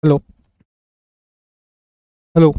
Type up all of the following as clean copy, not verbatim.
Hello. Hello.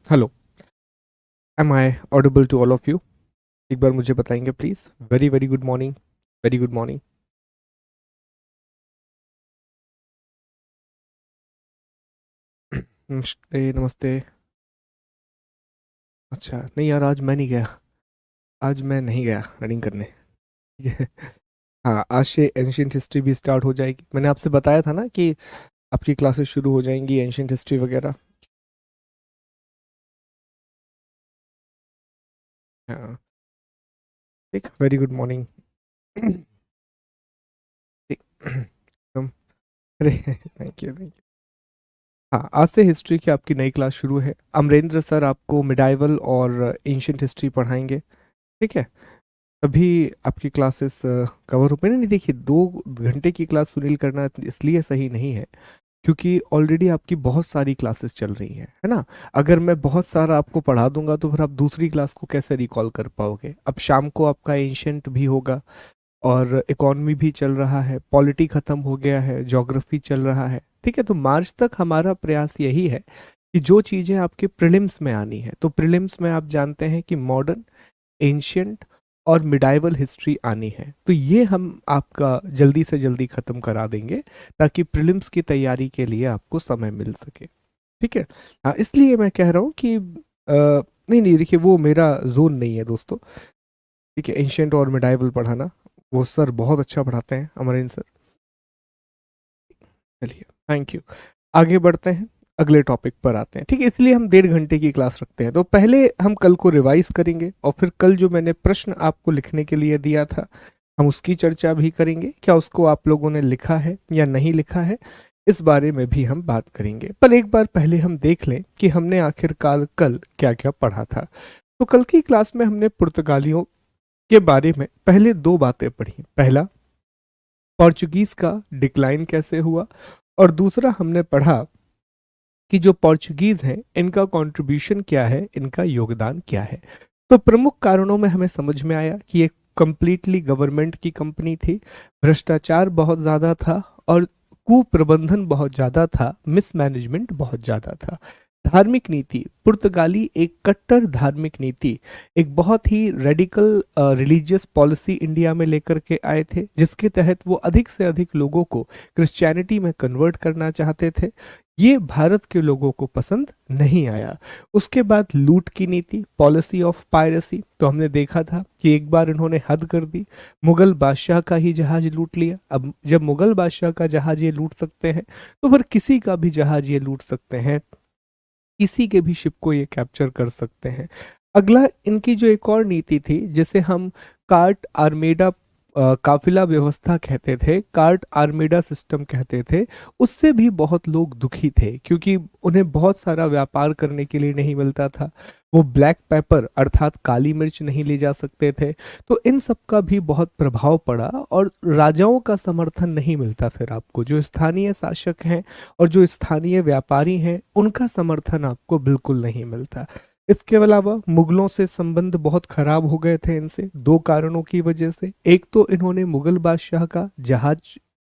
Hello. Am I audible to all of you? एक बार मुझे बताएंगे please. Very very good morning. Very good morning. नमस्ते नमस्ते। अच्छा नहीं यार, आज मैं नहीं गया। आज मैं नहीं गया रनिंग करने। ठीक है। हाँ, आज से एंशियंट हिस्ट्री भी स्टार्ट हो जाएगी। मैंने आपसे बताया था ना कि आपकी क्लासेस शुरू हो जाएंगी एंशियंट हिस्ट्री वगैरह। हाँ। ठीक, वेरी गुड मॉर्निंग। ठीक। हम- अरे थैंक यू थैंक यू। हाँ, आज से हिस्ट्री की आपकी नई क्लास शुरू है। अमरेंद्र सर आपको मिडाइवल और एंशियंट हिस्ट्री पढ़ाएंगे। ठीक है। अभी आपकी क्लासेस कवर हो मैंने नहीं देखी। 2 घंटे की क्लास सुनील करना इसलिए सही नहीं है क्योंकि ऑलरेडी आपकी बहुत सारी क्लासेस चल रही हैं, है ना। अगर मैं बहुत सारा आपको पढ़ा दूंगा तो फिर आप दूसरी क्लास को कैसे रिकॉल कर पाओगे। अब शाम को आपका एंशियंट भी होगा और इकॉनमी भी चल रहा है, पॉलिटी खत्म हो गया है, ज्योग्राफी चल रहा है। ठीक है, तो मार्च तक हमारा प्रयास यही है कि जो चीज़ें आपके प्रीलिम्स में आनी है, तो प्रीलिम्स में आप जानते हैं कि मॉडर्न, एंशियंट और मिडाइवल हिस्ट्री आनी है, तो ये हम आपका जल्दी से जल्दी खत्म करा देंगे ताकि प्रीलिम्स की तैयारी के लिए आपको समय मिल सके। ठीक है। हाँ, इसलिए मैं कह रहा हूँ कि नहीं नहीं, देखिए वो मेरा जोन नहीं है दोस्तों। ठीक है, एंशियंट और मिडाइवल पढ़ाना वो सर बहुत अच्छा पढ़ाते हैं, अमरेंद्र सर। चलिए, थैंक यू। आगे बढ़ते हैं, अगले टॉपिक पर आते हैं। ठीक है, इसलिए हम 1.5 घंटे की क्लास रखते हैं। तो पहले हम कल को रिवाइज करेंगे और फिर कल जो मैंने प्रश्न आपको लिखने के लिए दिया था हम उसकी चर्चा भी करेंगे। क्या उसको आप लोगों ने लिखा है या नहीं लिखा है, इस बारे में भी हम बात करेंगे। पर एक बार पहले हम देख लें कि हमने आखिरकार कल क्या क्या पढ़ा था। तो कल की क्लास में हमने पुर्तगालियों के बारे में पहले 2 बातें पढ़ी। पहला, पोर्चुगीज का डिक्लाइन कैसे हुआ, और दूसरा हमने पढ़ा कि जो पोर्चुगीज हैं इनका कंट्रीब्यूशन क्या है, इनका योगदान क्या है। तो प्रमुख कारणों में हमें समझ में आया कि ये कंप्लीटली गवर्नमेंट की कंपनी थी, भ्रष्टाचार बहुत ज़्यादा था और कुप्रबंधन बहुत ज़्यादा था, मिसमैनेजमेंट बहुत ज़्यादा था। धार्मिक नीति, पुर्तगाली एक कट्टर धार्मिक नीति, एक बहुत ही रेडिकल रिलीजियस पॉलिसी इंडिया में लेकर के आए थे, जिसके तहत वो अधिक से अधिक लोगों को क्रिश्चियनिटी में कन्वर्ट करना चाहते थे। ये भारत के लोगों को पसंद नहीं आया। उसके बाद लूट की नीति, पॉलिसी ऑफ पायरेसी, तो हमने देखा था कि एक बार इन्होंने हद कर दी, मुगल बादशाह का ही जहाज लूट लिया। अब जब मुगल बादशाह का जहाज ये लूट सकते हैं तो फिर किसी का भी जहाज ये लूट सकते हैं, किसी के भी शिप को ये कैप्चर कर सकते हैं। अगला इनकी जो एक और नीति थी जिसे हम कार्ट आर्मेडा काफिला व्यवस्था कहते थे, कार्ट आर्मेडा सिस्टम कहते थे, उससे भी बहुत लोग दुखी थे क्योंकि उन्हें बहुत सारा व्यापार करने के लिए नहीं मिलता था। वो ब्लैक पेपर अर्थात काली मिर्च नहीं ले जा सकते थे। तो इन सब का भी बहुत प्रभाव पड़ा और राजाओं का समर्थन नहीं मिलता। फिर आपको जो स्थानीय शासक हैं और जो स्थानीय व्यापारी हैं उनका समर्थन आपको बिल्कुल नहीं मिलता। इसके अलावा मुगलों से संबंध बहुत खराब हो गए थे इनसे 2 कारणों की वजह से। एक तो इन्होंने मुगल बादशाह का जहाज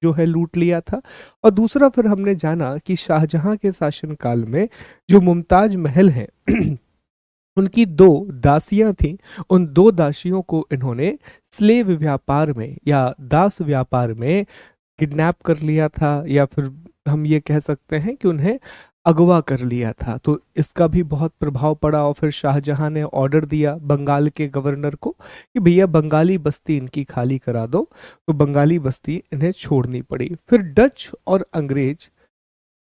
जो है लूट लिया था, और दूसरा फिर हमने जाना कि शाहजहां के शासनकाल में जो मुमताज महल हैं उनकी 2 दासियां थीं। उन 2 दासियों को इन्होंने स्लेव व्यापार में या दास व्यापार में किडनैप कर लिया था, या फिर हम ये कह सकते हैं कि उन्हें अगवा कर लिया था। तो इसका भी बहुत प्रभाव पड़ा और फिर शाहजहां ने ऑर्डर दिया बंगाल के गवर्नर को कि भैया बंगाली बस्ती इनकी खाली करा दो। तो बंगाली बस्ती इन्हें छोड़नी पड़ी। फिर डच और अंग्रेज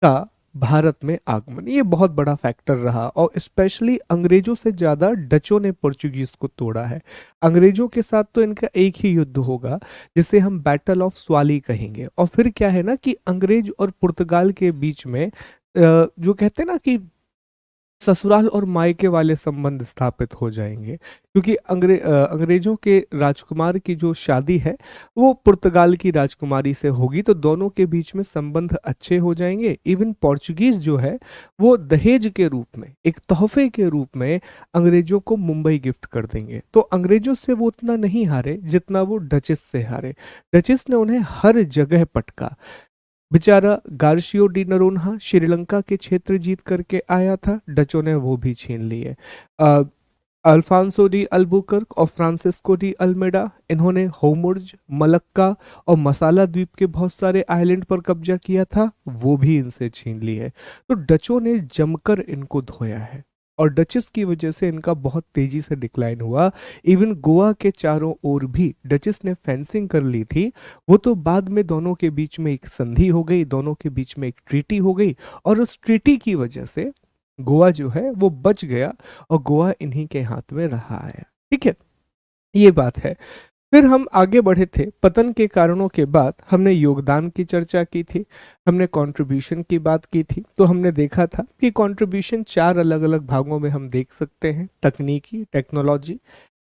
का भारत में आगमन, ये बहुत बड़ा फैक्टर रहा और स्पेशली अंग्रेजों से ज़्यादा डचों ने पोर्चुगीज को तोड़ा है। अंग्रेजों के साथ तो इनका एक ही युद्ध होगा जिसे हम बैटल ऑफ स्वाली कहेंगे, और फिर क्या है ना कि अंग्रेज और पुर्तगाल के बीच में जो कहते हैं ना कि ससुराल और मायके वाले संबंध स्थापित हो जाएंगे, क्योंकि अंग्रेजों के राजकुमार की जो शादी है वो पुर्तगाल की राजकुमारी से होगी, तो दोनों के बीच में संबंध अच्छे हो जाएंगे। इवन पोर्चुगीज जो है वो दहेज के रूप में, एक तोहफे के रूप में अंग्रेजों को मुंबई गिफ्ट कर देंगे। तो अंग्रेजों से वो उतना नहीं हारे जितना वो डचेस से हारे। डचेस ने उन्हें हर जगह पटका। बेचारा गार्सियो डी नरोन्हा श्रीलंका के क्षेत्र जीत करके आया था, डचों ने वो भी छीन लिए। अ, अल्फांसो डी अल्बुकर्क और फ्रांसिस्को डी अल्मेडा, इन्होंने होमुर्ज, मलक्का और मसाला द्वीप के बहुत सारे आइलैंड पर कब्जा किया था, वो भी इनसे छीन लिए। तो डचों ने जमकर इनको धोया है और डचेस की वजह से इनका बहुत तेजी से डिक्लाइन हुआ। इवन गोवा के चारों ओर भी डचेस ने फेंसिंग कर ली थी, वो तो बाद में दोनों के बीच में एक संधि हो गई, दोनों के बीच में एक ट्रीटी हो गई, और उस ट्रीटी की वजह से गोवा जो है वो बच गया और गोवा इन्हीं के हाथ में रहा है। ठीक है, ये बात है। फिर हम आगे बढ़े थे, पतन के कारणों के बाद हमने योगदान की चर्चा की थी, हमने कंट्रीब्यूशन की बात की थी। तो हमने देखा था कि कंट्रीब्यूशन चार अलग अलग भागों में हम देख सकते हैं: तकनीकी, टेक्नोलॉजी,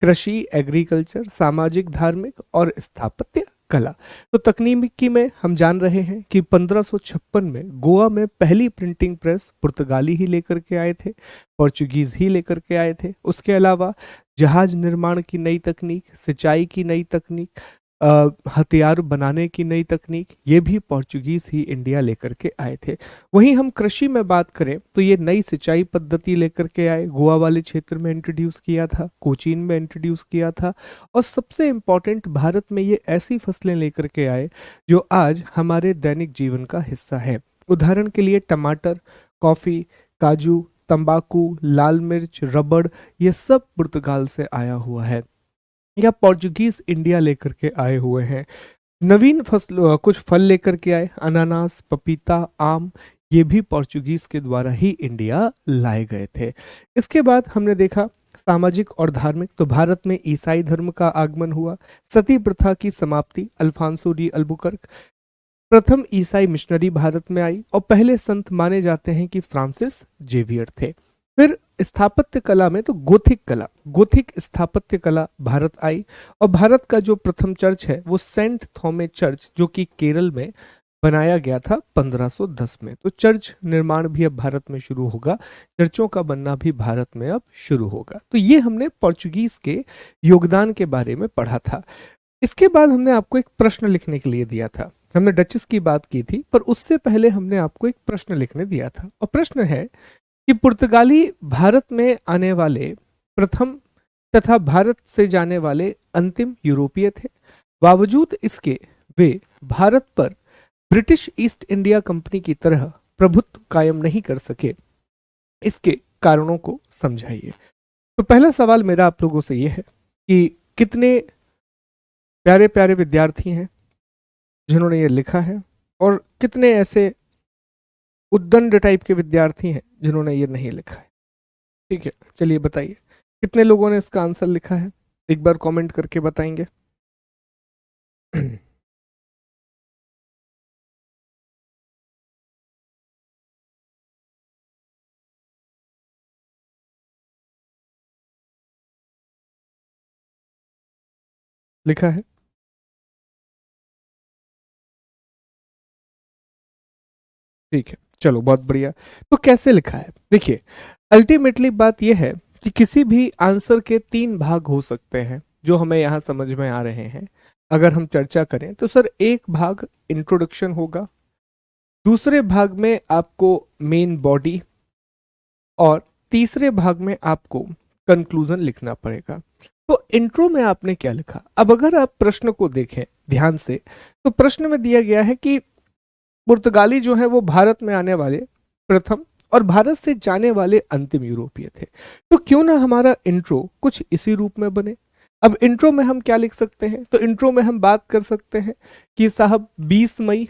कृषि, एग्रीकल्चर, सामाजिक, धार्मिक और स्थापत्य कला। तो तकनीकी में हम जान रहे हैं कि 1556 में गोवा में पहली प्रिंटिंग प्रेस पुर्तगाली ही लेकर के आए थे, पोर्चुगीज ही लेकर के आए थे। उसके अलावा जहाज निर्माण की नई तकनीक, सिंचाई की नई तकनीक, हथियार बनाने की नई तकनीक, ये भी पोर्चुगीज ही इंडिया लेकर के आए थे। वहीं हम कृषि में बात करें तो ये नई सिंचाई पद्धति लेकर के आए, गोवा वाले क्षेत्र में इंट्रोड्यूस किया था, कोचीन में इंट्रोड्यूस किया था, और सबसे इम्पॉर्टेंट, भारत में ये ऐसी फसलें लेकर के आए जो आज हमारे दैनिक जीवन का हिस्सा है। उदाहरण के लिए टमाटर, कॉफी, काजू, तंबाकू, लाल मिर्च, रबड़, ये सब पुर्तगाल से आया हुआ है या पोर्चुगीज इंडिया लेकर के आए हुए हैं। नवीन फसल, कुछ फल लेकर के आए, अनानास, पपीता, आम, ये भी पोर्चुगीज के द्वारा ही इंडिया लाए गए थे। इसके बाद हमने देखा सामाजिक और धार्मिक, तो भारत में ईसाई धर्म का आगमन हुआ, सती प्रथा की समाप्ति, अल्फांसो डी अल्बुकर्क प्रथम ईसाई मिशनरी भारत में आई, और पहले संत माने जाते हैं कि फ्रांसिस जेवियर थे। फिर स्थापत्य कला में तो गोथिक कला, गोथिक स्थापत्य कला भारत आई, और भारत का जो प्रथम चर्च है वो सेंट थॉमे चर्च, जो कि केरल में बनाया गया था 1510 में। तो चर्च निर्माण भी अब भारत में शुरू होगा, चर्चों का बनना भी भारत में अब शुरू होगा। तो ये हमने पोर्चुगीज के योगदान के बारे में पढ़ा था। इसके बाद हमने आपको एक प्रश्न लिखने के लिए दिया था। हमने डचेस की बात की थी, पर उससे पहले हमने आपको एक प्रश्न लिखने दिया था, और प्रश्न है कि पुर्तगाली भारत में आने वाले प्रथम तथा भारत से जाने वाले अंतिम यूरोपीय थे। बावजूद इसके वे भारत पर ब्रिटिश ईस्ट इंडिया कंपनी की तरह प्रभुत्व कायम नहीं कर सके, इसके कारणों को समझाइए। तो पहला सवाल मेरा आप लोगों से यह है कि कितने प्यारे प्यारे विद्यार्थी हैं जिन्होंने ये लिखा है, और कितने ऐसे उद्दंड टाइप के विद्यार्थी हैं जिन्होंने ये नहीं लिखा है। ठीक है, चलिए बताइए कितने लोगों ने इसका आंसर लिखा है, एक बार कमेंट करके बताएंगे। लिखा है? ठीक है, चलो बहुत बढ़िया। तो कैसे लिखा है? देखिए, अल्टीमेटली बात यह है कि किसी भी आंसर के तीन भाग हो सकते हैं जो हमें यहाँ समझ में आ रहे हैं। अगर हम चर्चा करें तो सर, एक भाग इंट्रोडक्शन होगा, दूसरे भाग में आपको मेन बॉडी, और तीसरे भाग में आपको कंक्लूजन लिखना पड़ेगा। तो इंट्रो में आपने क्या लिखा? अब अगर आप प्रश्न को देखें ध्यान से, तो प्रश्न में दिया गया है कि पुर्तगाली जो है वो भारत में आने वाले प्रथम और भारत से जाने वाले अंतिम यूरोपीय थे। तो क्यों ना हमारा इंट्रो कुछ इसी रूप में बने। अब इंट्रो में हम क्या लिख सकते हैं? तो इंट्रो में हम बात कर सकते हैं कि साहब 20 मई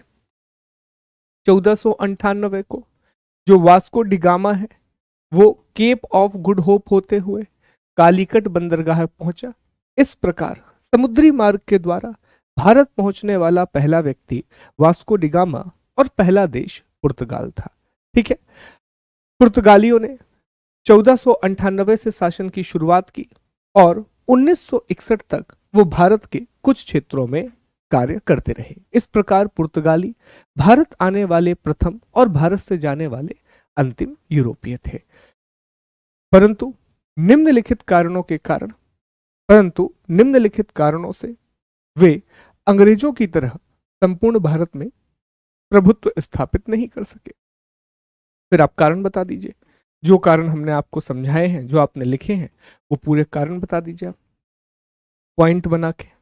1498 को जो वास्को डिगामा है वो केप ऑफ गुड होप होते हुए कालीकट बंदरगाह पहुंचा। इस प्रकार समुद्री मार्ग के द्वारा भारत पहुंचने वाला पहला व्यक्ति वास्को डिगामा और पहला देश पुर्तगाल था। ठीक है, पुर्तगालियों ने 1498 से शासन की शुरुआत की और 1961 तक वो भारत के कुछ क्षेत्रों में कार्य करते रहे। इस प्रकार पुर्तगाली भारत आने वाले प्रथम और भारत से जाने वाले अंतिम यूरोपीय थे। परंतु निम्नलिखित कारणों से वे अंग्रेजों की तरह संपूर्ण भारत में प्रभुत्व स्थापित नहीं कर सके। फिर आप कारण बता दीजिए, जो कारण हमने आपको समझाए हैं, जो आपने लिखे हैं, वो पूरे कारण बता दीजिए आप पॉइंट बना के।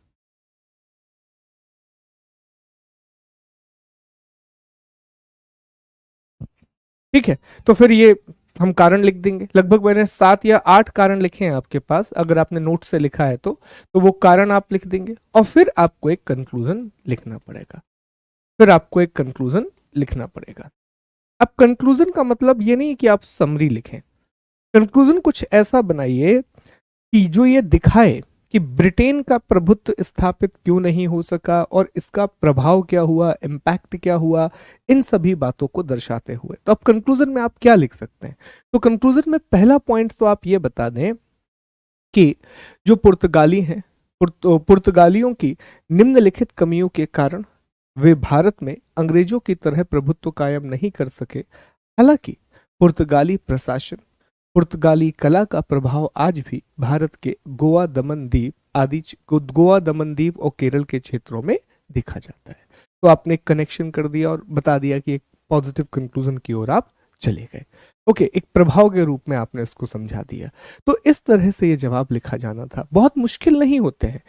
ठीक है, तो फिर ये हम कारण लिख देंगे। लगभग मैंने 7 या 8 कारण लिखे हैं आपके पास, अगर आपने नोट से लिखा है तो वो कारण आप लिख देंगे और फिर आपको एक कंक्लूजन लिखना पड़ेगा। अब कंक्लूजन का मतलब ये नहीं कि आप समरी लिखें। कंक्लूजन कुछ ऐसा बनाइए कि जो ये दिखाए कि ब्रिटेन का प्रभुत्व स्थापित क्यों नहीं हो सका और इसका प्रभाव क्या हुआ, इम्पैक्ट क्या हुआ, इन सभी बातों को दर्शाते हुए। तो अब कंक्लूजन में आप क्या लिख सकते हैं? तो कंक्लूजन में पहला पॉइंट तो आप ये बता दें कि जो पुर्तगाली हैं, पुर्तगालियों की निम्नलिखित कमियों के कारण वे भारत में अंग्रेजों की तरह प्रभुत्व कायम नहीं कर सके। हालांकि पुर्तगाली प्रशासन, पुर्तगाली कला का प्रभाव आज भी भारत के गोवा, दमन द्वीप और केरल के क्षेत्रों में देखा जाता है। तो आपने कनेक्शन कर दिया और बता दिया कि एक पॉजिटिव कंक्लूजन की ओर आप चले गए। ओके, एक प्रभाव के रूप में आपने इसको समझा दिया। तो इस तरह से ये जवाब लिखा जाना था। बहुत मुश्किल नहीं होते हैं,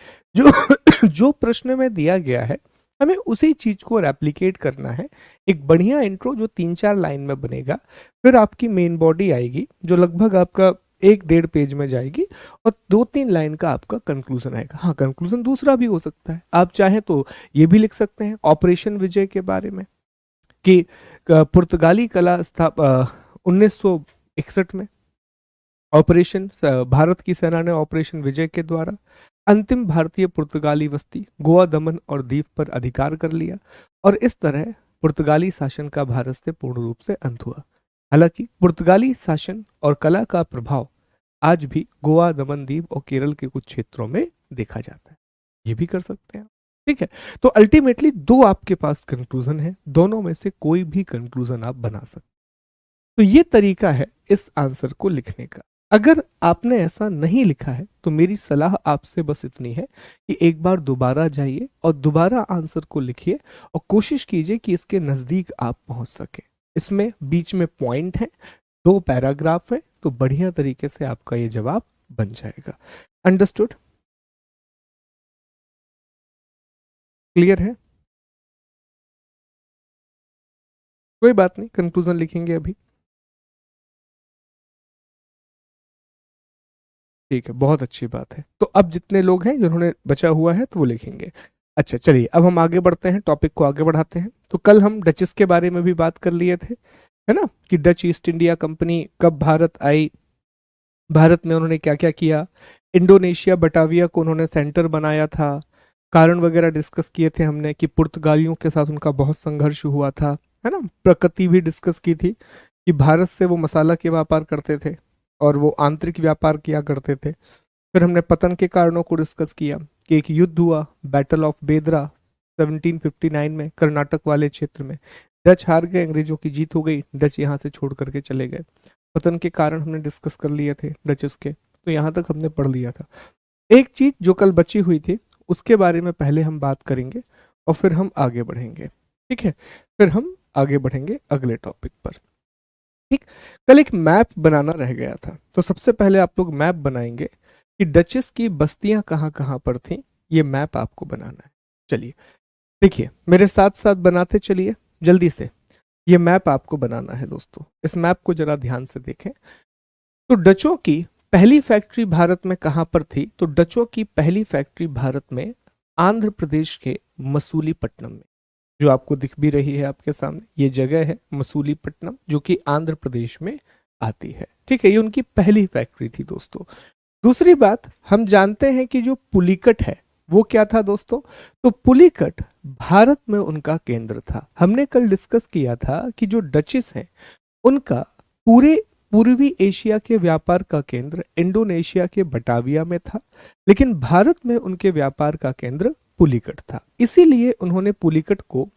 जो प्रश्न में दिया गया है हमें उसी चीज को रेप्लिकेट करना है। एक बढ़िया इंट्रो जो 3-4 लाइन में बनेगा, फिर आपकी मेन बॉडी आएगी जो लगभग आपका 1-1.5 पेज में जाएगी और 2-3 लाइन का आपका कंक्लूजन आएगा। हाँ, कंक्लूजन दूसरा भी हो सकता है, आप चाहें तो ये भी लिख सकते हैं ऑपरेशन विजय के बारे में कि पुर्तगाली कला 1961 में ऑपरेशन भारत की सेना ने ऑपरेशन विजय के द्वारा अंतिम भारतीय पुर्तगाली बस्ती गोवा, दमन और दीव पर अधिकार कर लिया और इस तरह पुर्तगाली शासन का भारत से पूर्ण रूप से अंत हुआ। हालांकि पुर्तगाली शासन और कला का प्रभाव आज भी गोवा, दमन दीव और केरल के कुछ क्षेत्रों में देखा जाता है। ये भी कर सकते हैं। ठीक है, तो अल्टीमेटली 2 आपके पास कंक्लूजन है, दोनों में से कोई भी कंक्लूजन आप बना सकते। तो ये तरीका है इस आंसर को लिखने का। अगर आपने ऐसा नहीं लिखा है तो मेरी सलाह आपसे बस इतनी है कि एक बार दोबारा जाइए और दोबारा आंसर को लिखिए और कोशिश कीजिए कि इसके नजदीक आप पहुंच सके। इसमें बीच में पॉइंट है, 2 पैराग्राफ है, तो बढ़िया तरीके से आपका ये जवाब बन जाएगा। अंडरस्टूड? क्लियर है? कोई बात नहीं, कंक्लूजन लिखेंगे अभी। ठीक है, बहुत अच्छी बात है। तो अब जितने लोग हैं जिन्होंने बचा हुआ है तो वो लिखेंगे। अच्छा, चलिए अब हम आगे बढ़ते हैं, टॉपिक को आगे बढ़ाते हैं। तो कल हम डचेस के बारे में भी बात कर लिए थे, है ना, कि डच ईस्ट इंडिया कंपनी कब भारत आई, भारत में उन्होंने क्या क्या किया, इंडोनेशिया बटाविया को उन्होंने सेंटर बनाया था, कारण वगैरह डिस्कस किए थे हमने कि पुर्तगालियों के साथ उनका बहुत संघर्ष हुआ था, है ना, प्रकृति भी डिस्कस की थी कि भारत से वो मसाला के व्यापार करते थे और वो आंतरिक व्यापार किया करते थे। फिर हमने पतन के कारणों को डिस्कस किया कि एक युद्ध हुआ, बैटल ऑफ बेदरा 1759 में कर्नाटक वाले क्षेत्र में, डच हार गए, अंग्रेजों की जीत हो गई, डच यहाँ से छोड़ करके चले गए। पतन के कारण हमने डिस्कस कर लिए थे डचेस के, तो यहाँ तक हमने पढ़ लिया था। एक चीज जो कल बची हुई थी उसके बारे में पहले हम बात करेंगे और फिर हम आगे बढ़ेंगे। ठीक है, फिर हम आगे बढ़ेंगे अगले टॉपिक पर। ठीक, कल एक मैप बनाना रह गया था, तो सबसे पहले आप लोग मैप बनाएंगे कि डचेस की बस्तियां कहाँ कहाँ पर थी। ये मैप आपको बनाना है। चलिए देखिए, मेरे साथ साथ बनाते चलिए जल्दी से। ये मैप आपको बनाना है दोस्तों, इस मैप को जरा ध्यान से देखें। तो डचों की पहली फैक्ट्री भारत में कहां पर थी? तो डचों की पहली फैक्ट्री भारत में आंध्र प्रदेश के मसूलीपट्टनम में। जो आपको दिख भी रही है आपके सामने, ये जगह है मसूलीपट्टनम, जो कि आंध्र प्रदेश में आती है। ठीक है, ये उनकी पहली फैक्ट्री थी दोस्तों। दूसरी बात, हम जानते हैं कि जो पुलिकट है वो क्या था दोस्तों। तो पुलिकट भारत में उनका केंद्र था। हमने कल डिस्कस किया था कि जो डचेस हैं उनका पूरे पूर्वी एशिया के व्यापार का केंद्र इंडोनेशिया के बटाविया में था, लेकिन भारत में उनके व्यापार का केंद्र पुलिकट था। इसीलिए उन्होंने पुलिकट को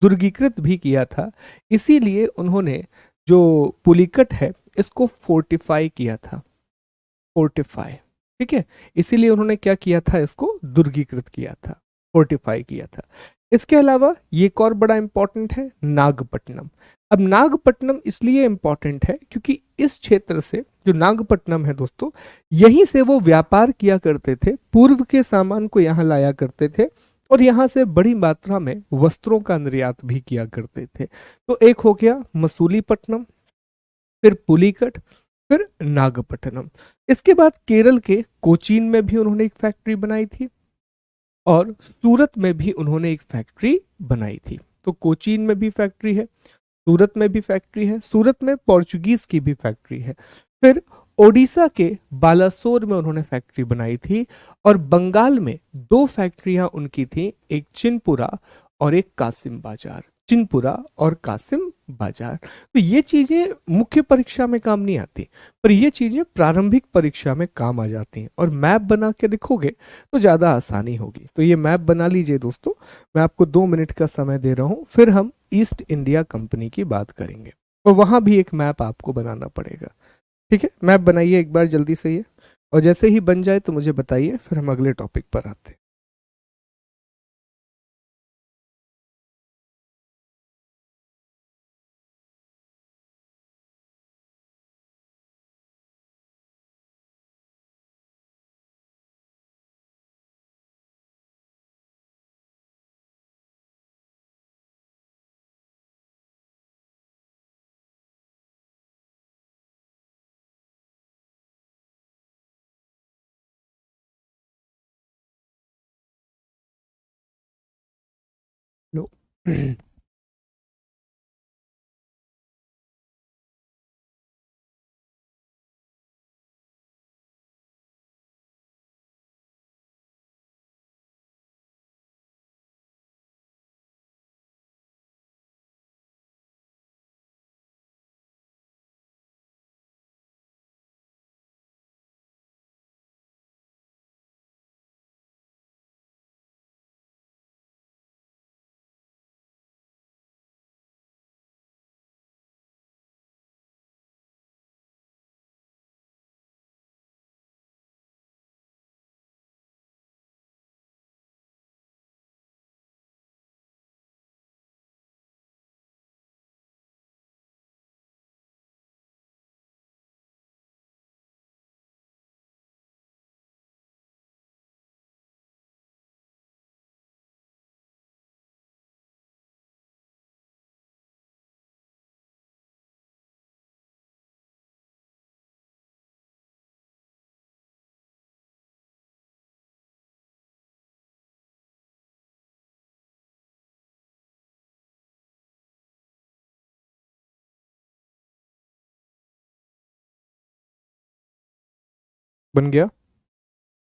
दुर्गीकृत भी किया था। इसीलिए उन्होंने जो पुलिकट है इसको फोर्टिफाई किया था, फोर्टिफाई। ठीक है, इसीलिए उन्होंने क्या किया था, इसको दुर्गीकृत किया था, फोर्टिफाई किया था। इसके अलावा ये एक और बड़ा इंपॉर्टेंट है, नागपट्टनम। अब नागपट्टनम इसलिए इंपॉर्टेंट है क्योंकि इस क्षेत्र से, जो नागपट्टनम है दोस्तों, यहीं से वो व्यापार किया करते थे, पूर्व के सामान को यहाँ लाया करते थे और यहाँ से बड़ी मात्रा में वस्त्रों का निर्यात भी किया करते थे। तो एक हो गया मसूलीपट्टनम, फिर पुलिकट, फिर नागपट्टनम। इसके बाद केरल के कोचीन में भी उन्होंने एक फैक्ट्री बनाई थी और सूरत में भी उन्होंने एक फैक्ट्री बनाई थी। तो कोचीन में भी फैक्ट्री है, सूरत में भी फैक्ट्री है, सूरत में पोर्चुगीज की भी फैक्ट्री है। फिर ओडिशा के बालासोर में उन्होंने फैक्ट्री बनाई थी और बंगाल में दो फैक्ट्रियां उनकी थी, एक चिनपुरा और एक कासिम बाजार। चिनपुरा और कासिम बाजार। तो ये चीजें मुख्य परीक्षा में काम नहीं आती, पर ये चीजें प्रारंभिक परीक्षा में काम आ जाती हैं और मैप बना के लिखोगे तो ज्यादा आसानी होगी। तो ये मैप बना लीजिए दोस्तों, मैं आपको 2 मिनट का समय दे रहा हूं, फिर हम ईस्ट इंडिया कंपनी की बात करेंगे और वहां भी एक मैप आपको बनाना पड़ेगा। ठीक है, मैप बनाइए एक बार जल्दी से ये, और जैसे ही बन जाए तो मुझे बताइए, फिर हम अगले टॉपिक पर आते हैं। लो बन गया?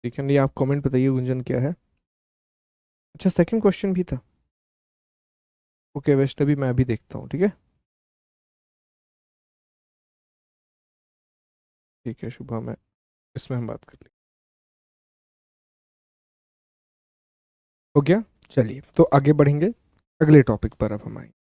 ठीक है, नहीं आप कमेंट बताइए गुंजन क्या है। अच्छा, सेकंड क्वेश्चन भी था। ओके वैष्णवी, मैं अभी देखता हूँ, ठीक है। ठीक है शुभा, मैं इसमें हम बात कर लेंगे। हो गया, चलिए तो आगे बढ़ेंगे अगले टॉपिक पर अब हम आएंगे।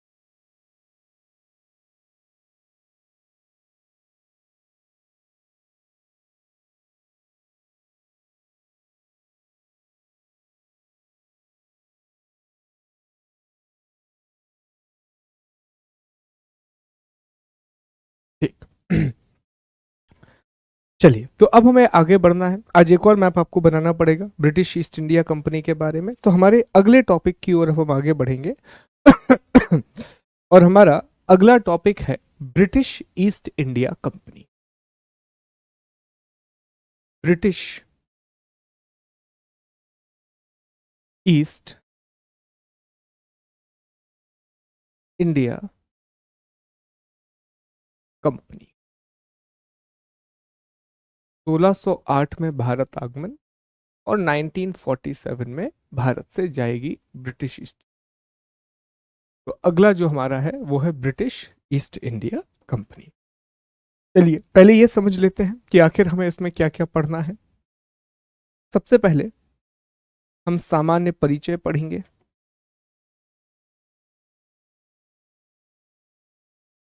ठीक चलिए, तो अब हमें आगे बढ़ना है। आज एक और मैप आपको बनाना पड़ेगा ब्रिटिश ईस्ट इंडिया कंपनी के बारे में। तो हमारे अगले टॉपिक की ओर हम आगे बढ़ेंगे और हमारा अगला टॉपिक है British east India company. British east India company. 1608 में भारत आगमन और 1947 में भारत से जाएगी ब्रिटिश ईस्ट। तो अगला जो हमारा है वो है ब्रिटिश ईस्ट इंडिया कंपनी। चलिए पहले ये समझ लेते हैं कि आखिर हमें इसमें क्या क्या पढ़ना है। सबसे पहले हम सामान्य परिचय पढ़ेंगे।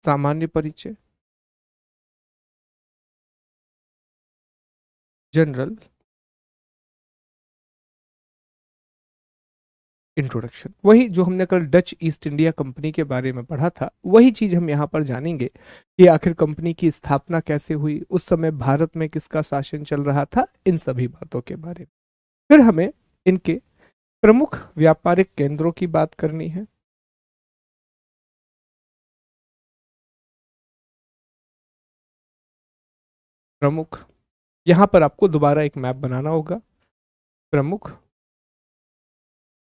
सामान्य परिचय, जनरल इंट्रोडक्शन, वही जो हमने कल डच ईस्ट इंडिया कंपनी के बारे में पढ़ा था, वही चीज हम यहाँ पर जानेंगे कि आखिर कंपनी की स्थापना कैसे हुई, उस समय भारत में किसका शासन चल रहा था, इन सभी बातों के बारे में। फिर हमें इनके प्रमुख व्यापारिक केंद्रों की बात करनी है। प्रमुख, यहां पर आपको दोबारा एक मैप बनाना होगा। प्रमुख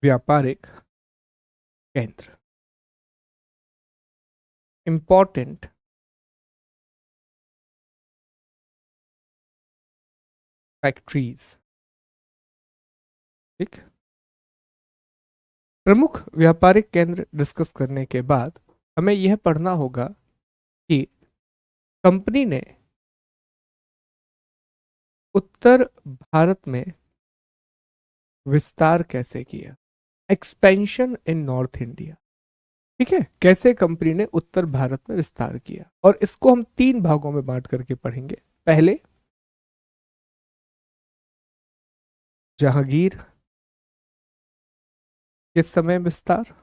व्यापारिक केंद्र, इंपॉर्टेंट फैक्ट्रीज। ठीक, प्रमुख व्यापारिक केंद्र डिस्कस करने के बाद हमें यह पढ़ना होगा कि कंपनी ने उत्तर भारत में विस्तार कैसे किया, एक्सपेंशन इन नॉर्थ इंडिया। ठीक है, कैसे कंपनी ने उत्तर भारत में विस्तार किया, और इसको हम तीन भागों में बांट करके पढ़ेंगे। पहले जहांगीर के समय विस्तार,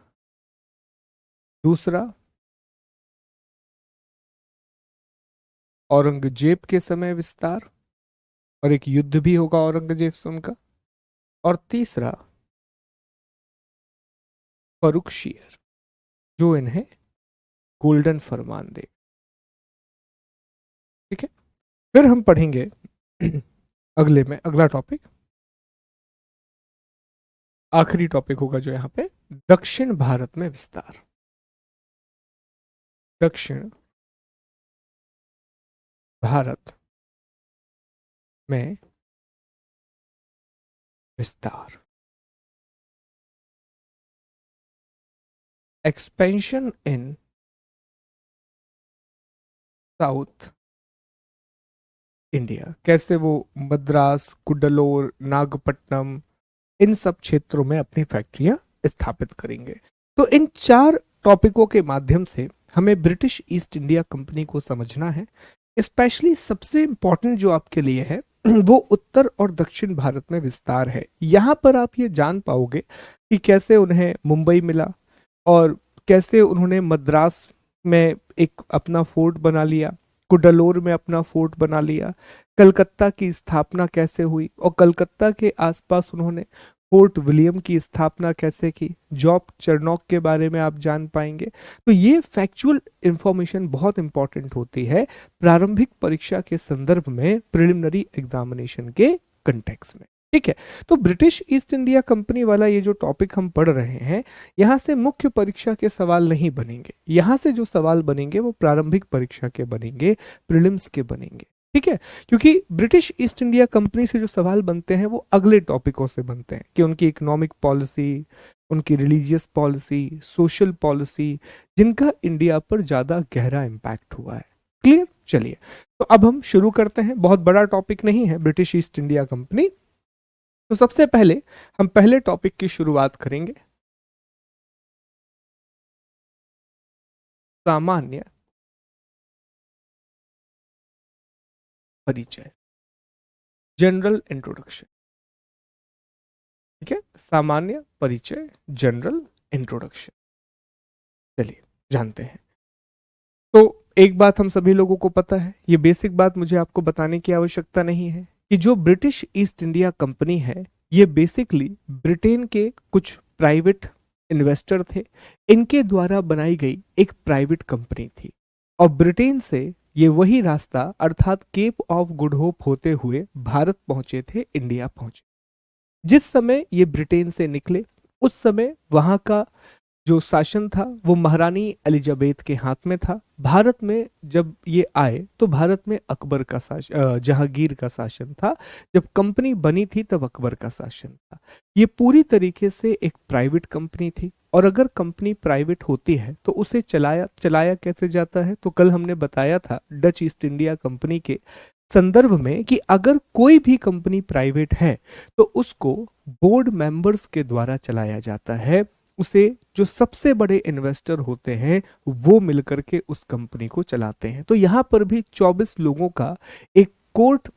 दूसरा औरंगजेब के समय विस्तार, और एक युद्ध भी होगा औरंगजेब से उनका, और तीसरा फर्रुखशियर जो इन्हें गोल्डन फरमान दे। ठीक है, फिर हम पढ़ेंगे अगले में अगला टॉपिक, आखिरी टॉपिक होगा जो यहां पे दक्षिण भारत में विस्तार। दक्षिण भारत में विस्तार, एक्सपेंशन इन साउथ इंडिया, कैसे वो मद्रास, कुड्डलोर, नागपट्टनम, इन सब क्षेत्रों में अपनी फैक्ट्रियां स्थापित करेंगे। तो इन चार टॉपिकों के माध्यम से हमें ब्रिटिश ईस्ट इंडिया कंपनी को समझना है। स्पेशली सबसे इंपॉर्टेंट जो आपके लिए है वो उत्तर और दक्षिण भारत में विस्तार है। यहां पर आप ये जान पाओगे कि कैसे उन्हें मुंबई मिला, और कैसे उन्होंने मद्रास में एक अपना फोर्ट बना लिया, कुडलोर में अपना फोर्ट बना लिया, कलकत्ता की स्थापना कैसे हुई, और कलकत्ता के आसपास उन्होंने फोर्ट विलियम की स्थापना कैसे की, जॉब चरनॉक के बारे में आप जान पाएंगे। तो ये फैक्चुअल इंफॉर्मेशन बहुत इंपॉर्टेंट होती है प्रारंभिक परीक्षा के संदर्भ में, प्रिलिमिनरी एग्जामिनेशन के कंटेक्स्ट में। ठीक है, तो ब्रिटिश ईस्ट इंडिया कंपनी वाला ये जो टॉपिक हम पढ़ रहे हैं, यहां से मुख्य परीक्षा के सवाल नहीं बनेंगे। यहां से जो सवाल बनेंगे वो प्रारंभिक परीक्षा के बनेंगे, प्रीलिम्स के बनेंगे। ठीक है, क्योंकि ब्रिटिश ईस्ट इंडिया कंपनी से जो सवाल बनते हैं वो अगले टॉपिकों से बनते हैं, कि उनकी इकोनॉमिक पॉलिसी, उनकी रिलीजियस पॉलिसी, सोशल पॉलिसी, जिनका इंडिया पर ज्यादा गहरा इंपैक्ट हुआ है। क्लियर? चलिए, तो अब हम शुरू करते हैं। बहुत बड़ा टॉपिक नहीं है ब्रिटिश ईस्ट इंडिया कंपनी। तो सबसे पहले हम पहले टॉपिक की शुरुआत करेंगे, सामान्य परिचय, जनरल इंट्रोडक्शन। ठीक है, सामान्य परिचय, जनरल इंट्रोडक्शन। चलिए जानते हैं। तो एक बात हम सभी लोगों को पता है, ये बेसिक बात मुझे आपको बताने की आवश्यकता नहीं है, कि जो ब्रिटिश ईस्ट इंडिया कंपनी है ये बेसिकली ब्रिटेन के कुछ प्राइवेट इन्वेस्टर थे, इनके द्वारा बनाई गई एक प्राइवेट कंपनी थी। और ब्रिटेन से ये वही रास्ता अर्थात केप ऑफ गुड होप होते हुए भारत पहुंचे थे, इंडिया पहुंचे। जिस समय ये ब्रिटेन से निकले उस समय वहां का जो शासन था वो महारानी एलिजाबेथ के हाथ में था। भारत में जब ये आए तो भारत में अकबर का शासन, जहांगीर का शासन था। जब कंपनी बनी थी तब अकबर का शासन था। ये पूरी तरीके से एक प्राइवेट कंपनी थी, और अगर कंपनी प्राइवेट होती है तो उसे चलाया चलाया कैसे जाता है, तो कल हमने बताया था डच ईस्ट इंडिया कंपनी के संदर्भ में कि अगर कोई भी कंपनी प्राइवेट है तो उसको बोर्ड मेंबर्स के द्वारा चलाया जाता है। उसे जो सबसे बड़े इन्वेस्टर होते हैं वो मिलकर के उस कंपनी को चलाते हैं। तो यहाँ पर भी 24 लोगों का एक कोर्ट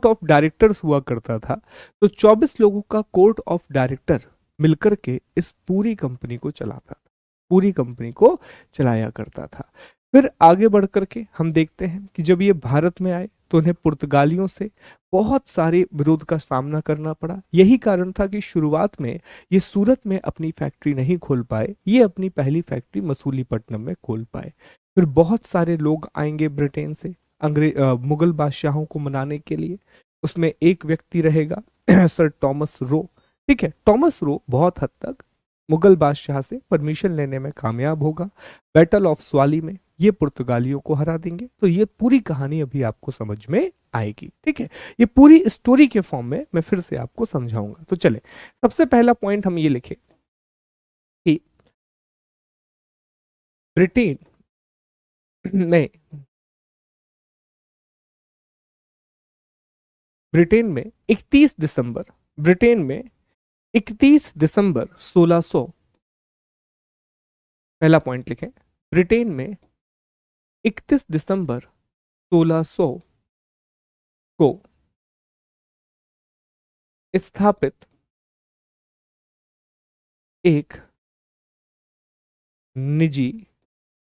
ऑफ डायरेक्टर्स हुआ करता था। तो 24 लोगों का कोर्ट ऑफ डायरेक्टर मिलकर के इस पूरी कंपनी को चलाता था, पूरी कंपनी को चलाया करता था। फिर आगे बढ़ करके हम देखते हैं कि जब ये भारत में आए तो उन्हें पुर्तगालियों से बहुत सारे विरोध का सामना करना पड़ा। यही कारण था कि शुरुआत में ये सूरत में अपनी फैक्ट्री नहीं खोल पाए, ये अपनी पहली फैक्ट्री मसूलीपट्टनम में खोल पाए। फिर बहुत सारे लोग आएंगे ब्रिटेन से मुगल बादशाहों को मनाने के लिए। उसमें एक व्यक्ति रहेगा सर टॉमस रो। ठीक है, टॉमस रो बहुत हद तक मुगल बादशाह से परमिशन लेने में कामयाब होगा। बैटल ऑफ स्वाली में ये पुर्तगालियों को हरा देंगे। तो ये पूरी कहानी अभी आपको समझ में आएगी। ठीक है, ये पूरी स्टोरी के फॉर्म में मैं फिर से आपको समझाऊंगा। तो चले, सबसे पहला पॉइंट हम ये लिखे कि ब्रिटेन में ब्रिटेन में 31 दिसंबर ब्रिटेन में 31 दिसंबर 1600, पहला पॉइंट लिखें, ब्रिटेन में 31 दिसंबर 1600 को स्थापित एक निजी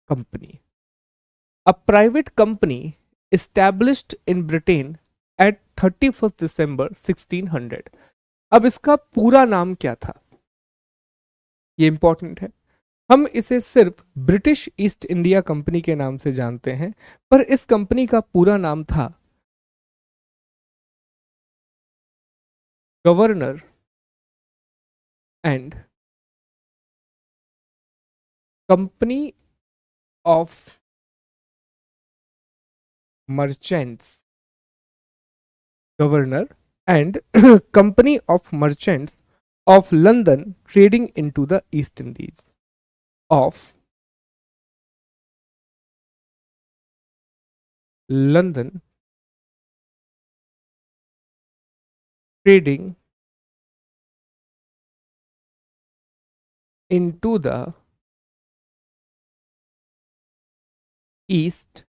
company, a private company established in Britain at 31st December 1600। अब इसका पूरा नाम क्या था, ये इंपॉर्टेंट है। हम इसे सिर्फ ब्रिटिश ईस्ट इंडिया कंपनी के नाम से जानते हैं, पर इस कंपनी का पूरा नाम था governor and company of merchants, governor and company of merchants of London trading into the east Indies, of London trading into the east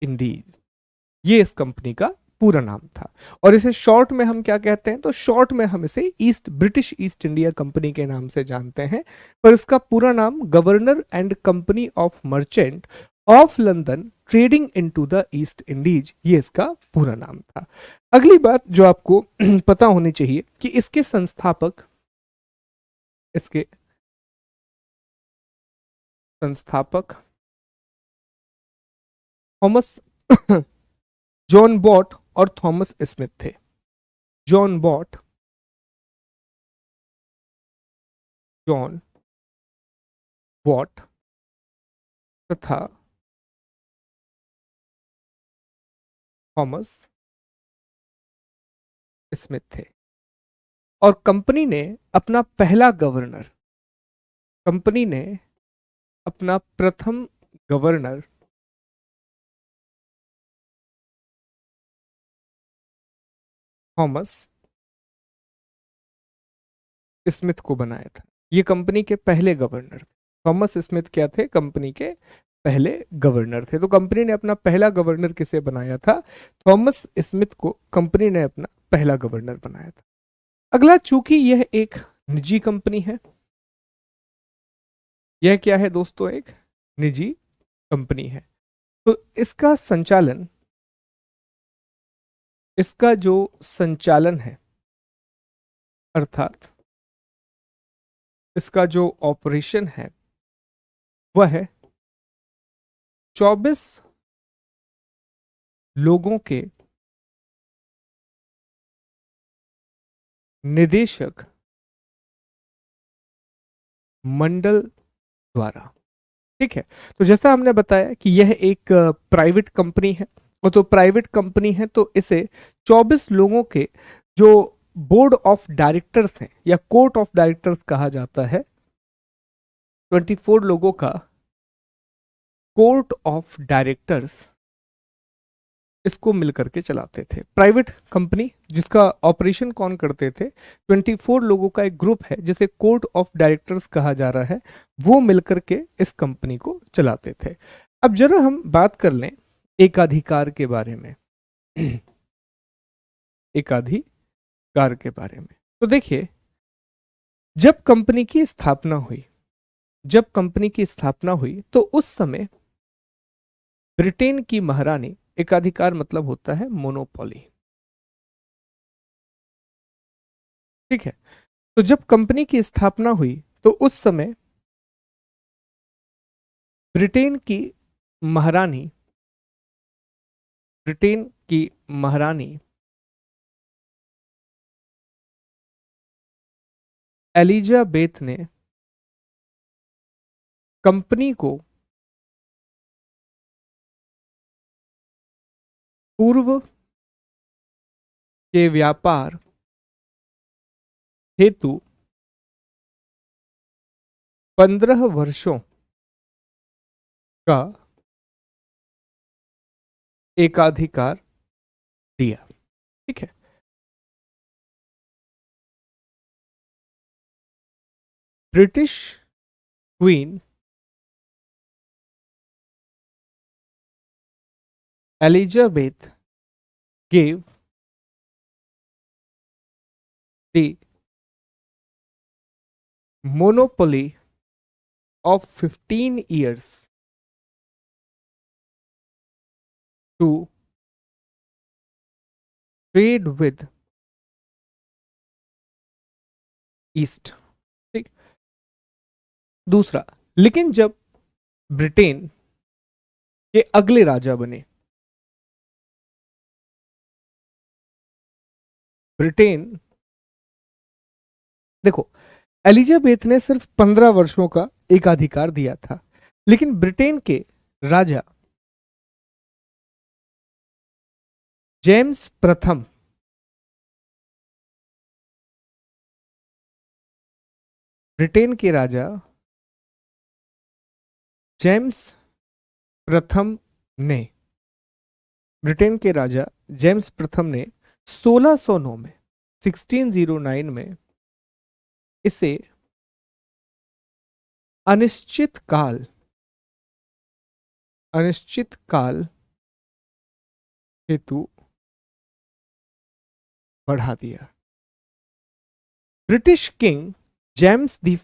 Indies, ये इस कंपनी का पूरा नाम था। और इसे शॉर्ट में हम क्या कहते हैं, तो शॉर्ट में हम इसे ब्रिटिश ईस्ट इंडिया कंपनी के नाम से जानते हैं, पर इसका पूरा नाम governor and company of merchant of London trading into the east Indies, ये इसका पूरा नाम था। अगली बात जो आपको पता होनी चाहिए कि इसके संस्थापक थॉमस जॉन बॉट और थॉमस स्मिथ थे। जॉन बॉट, जॉन बॉट तथा थॉमस स्मिथ थे। और कंपनी ने अपना प्रथम गवर्नर थॉमस स्मिथ को बनाया था। ये कंपनी के पहले गवर्नर थे। थॉमस स्मिथ क्या थे, कंपनी के पहले गवर्नर थे। तो कंपनी ने अपना पहला गवर्नर किसे बनाया था, थॉमस स्मिथ को कंपनी ने अपना पहला गवर्नर बनाया था। अगला, चूंकि यह एक निजी कंपनी है, यह क्या है दोस्तों, एक निजी कंपनी है, तो इसका जो संचालन है, अर्थात इसका जो ऑपरेशन है, वह 24 लोगों के निदेशक मंडल द्वारा। ठीक है, तो जैसा हमने बताया कि यह एक प्राइवेट कंपनी है, और तो प्राइवेट कंपनी है तो इसे 24 लोगों के जो बोर्ड ऑफ डायरेक्टर्स हैं या कोर्ट ऑफ डायरेक्टर्स कहा जाता है, 24 लोगों का कोर्ट ऑफ डायरेक्टर्स इसको मिलकर के चलाते थे। प्राइवेट कंपनी जिसका ऑपरेशन कौन करते थे, 24 लोगों का एक ग्रुप है जिसे कोर्ट ऑफ डायरेक्टर्स कहा जा रहा है, वो मिलकर के इस कंपनी को चलाते थे। अब जरा हम बात कर लें एकाधिकार के बारे में। एकाधिकार के बारे में तो देखिए, जब कंपनी की स्थापना हुई तो उस समय ब्रिटेन की महारानी, एकाधिकार मतलब होता है मोनोपोली। ठीक है, तो जब कंपनी की स्थापना हुई तो उस समय ब्रिटेन की महारानी एलिजाबेथ ने कंपनी को पूर्व के व्यापार हेतु 15 वर्षों का एकाधिकार दिया। ठीक है, British queen Elizabeth gave the monopoly of 15 years to trade with east. ठीक, दूसरा, लेकिन जब ब्रिटेन के अगले राजा बने, देखो, एलिजाबेथ ने सिर्फ 15 वर्षों का एकाधिकार दिया था, लेकिन ब्रिटेन के राजा जेम्स प्रथम ब्रिटेन के राजा जेम्स प्रथम ने 1609 में 1609 में इसे अनिश्चित काल हेतु बढ़ा दिया। British King James the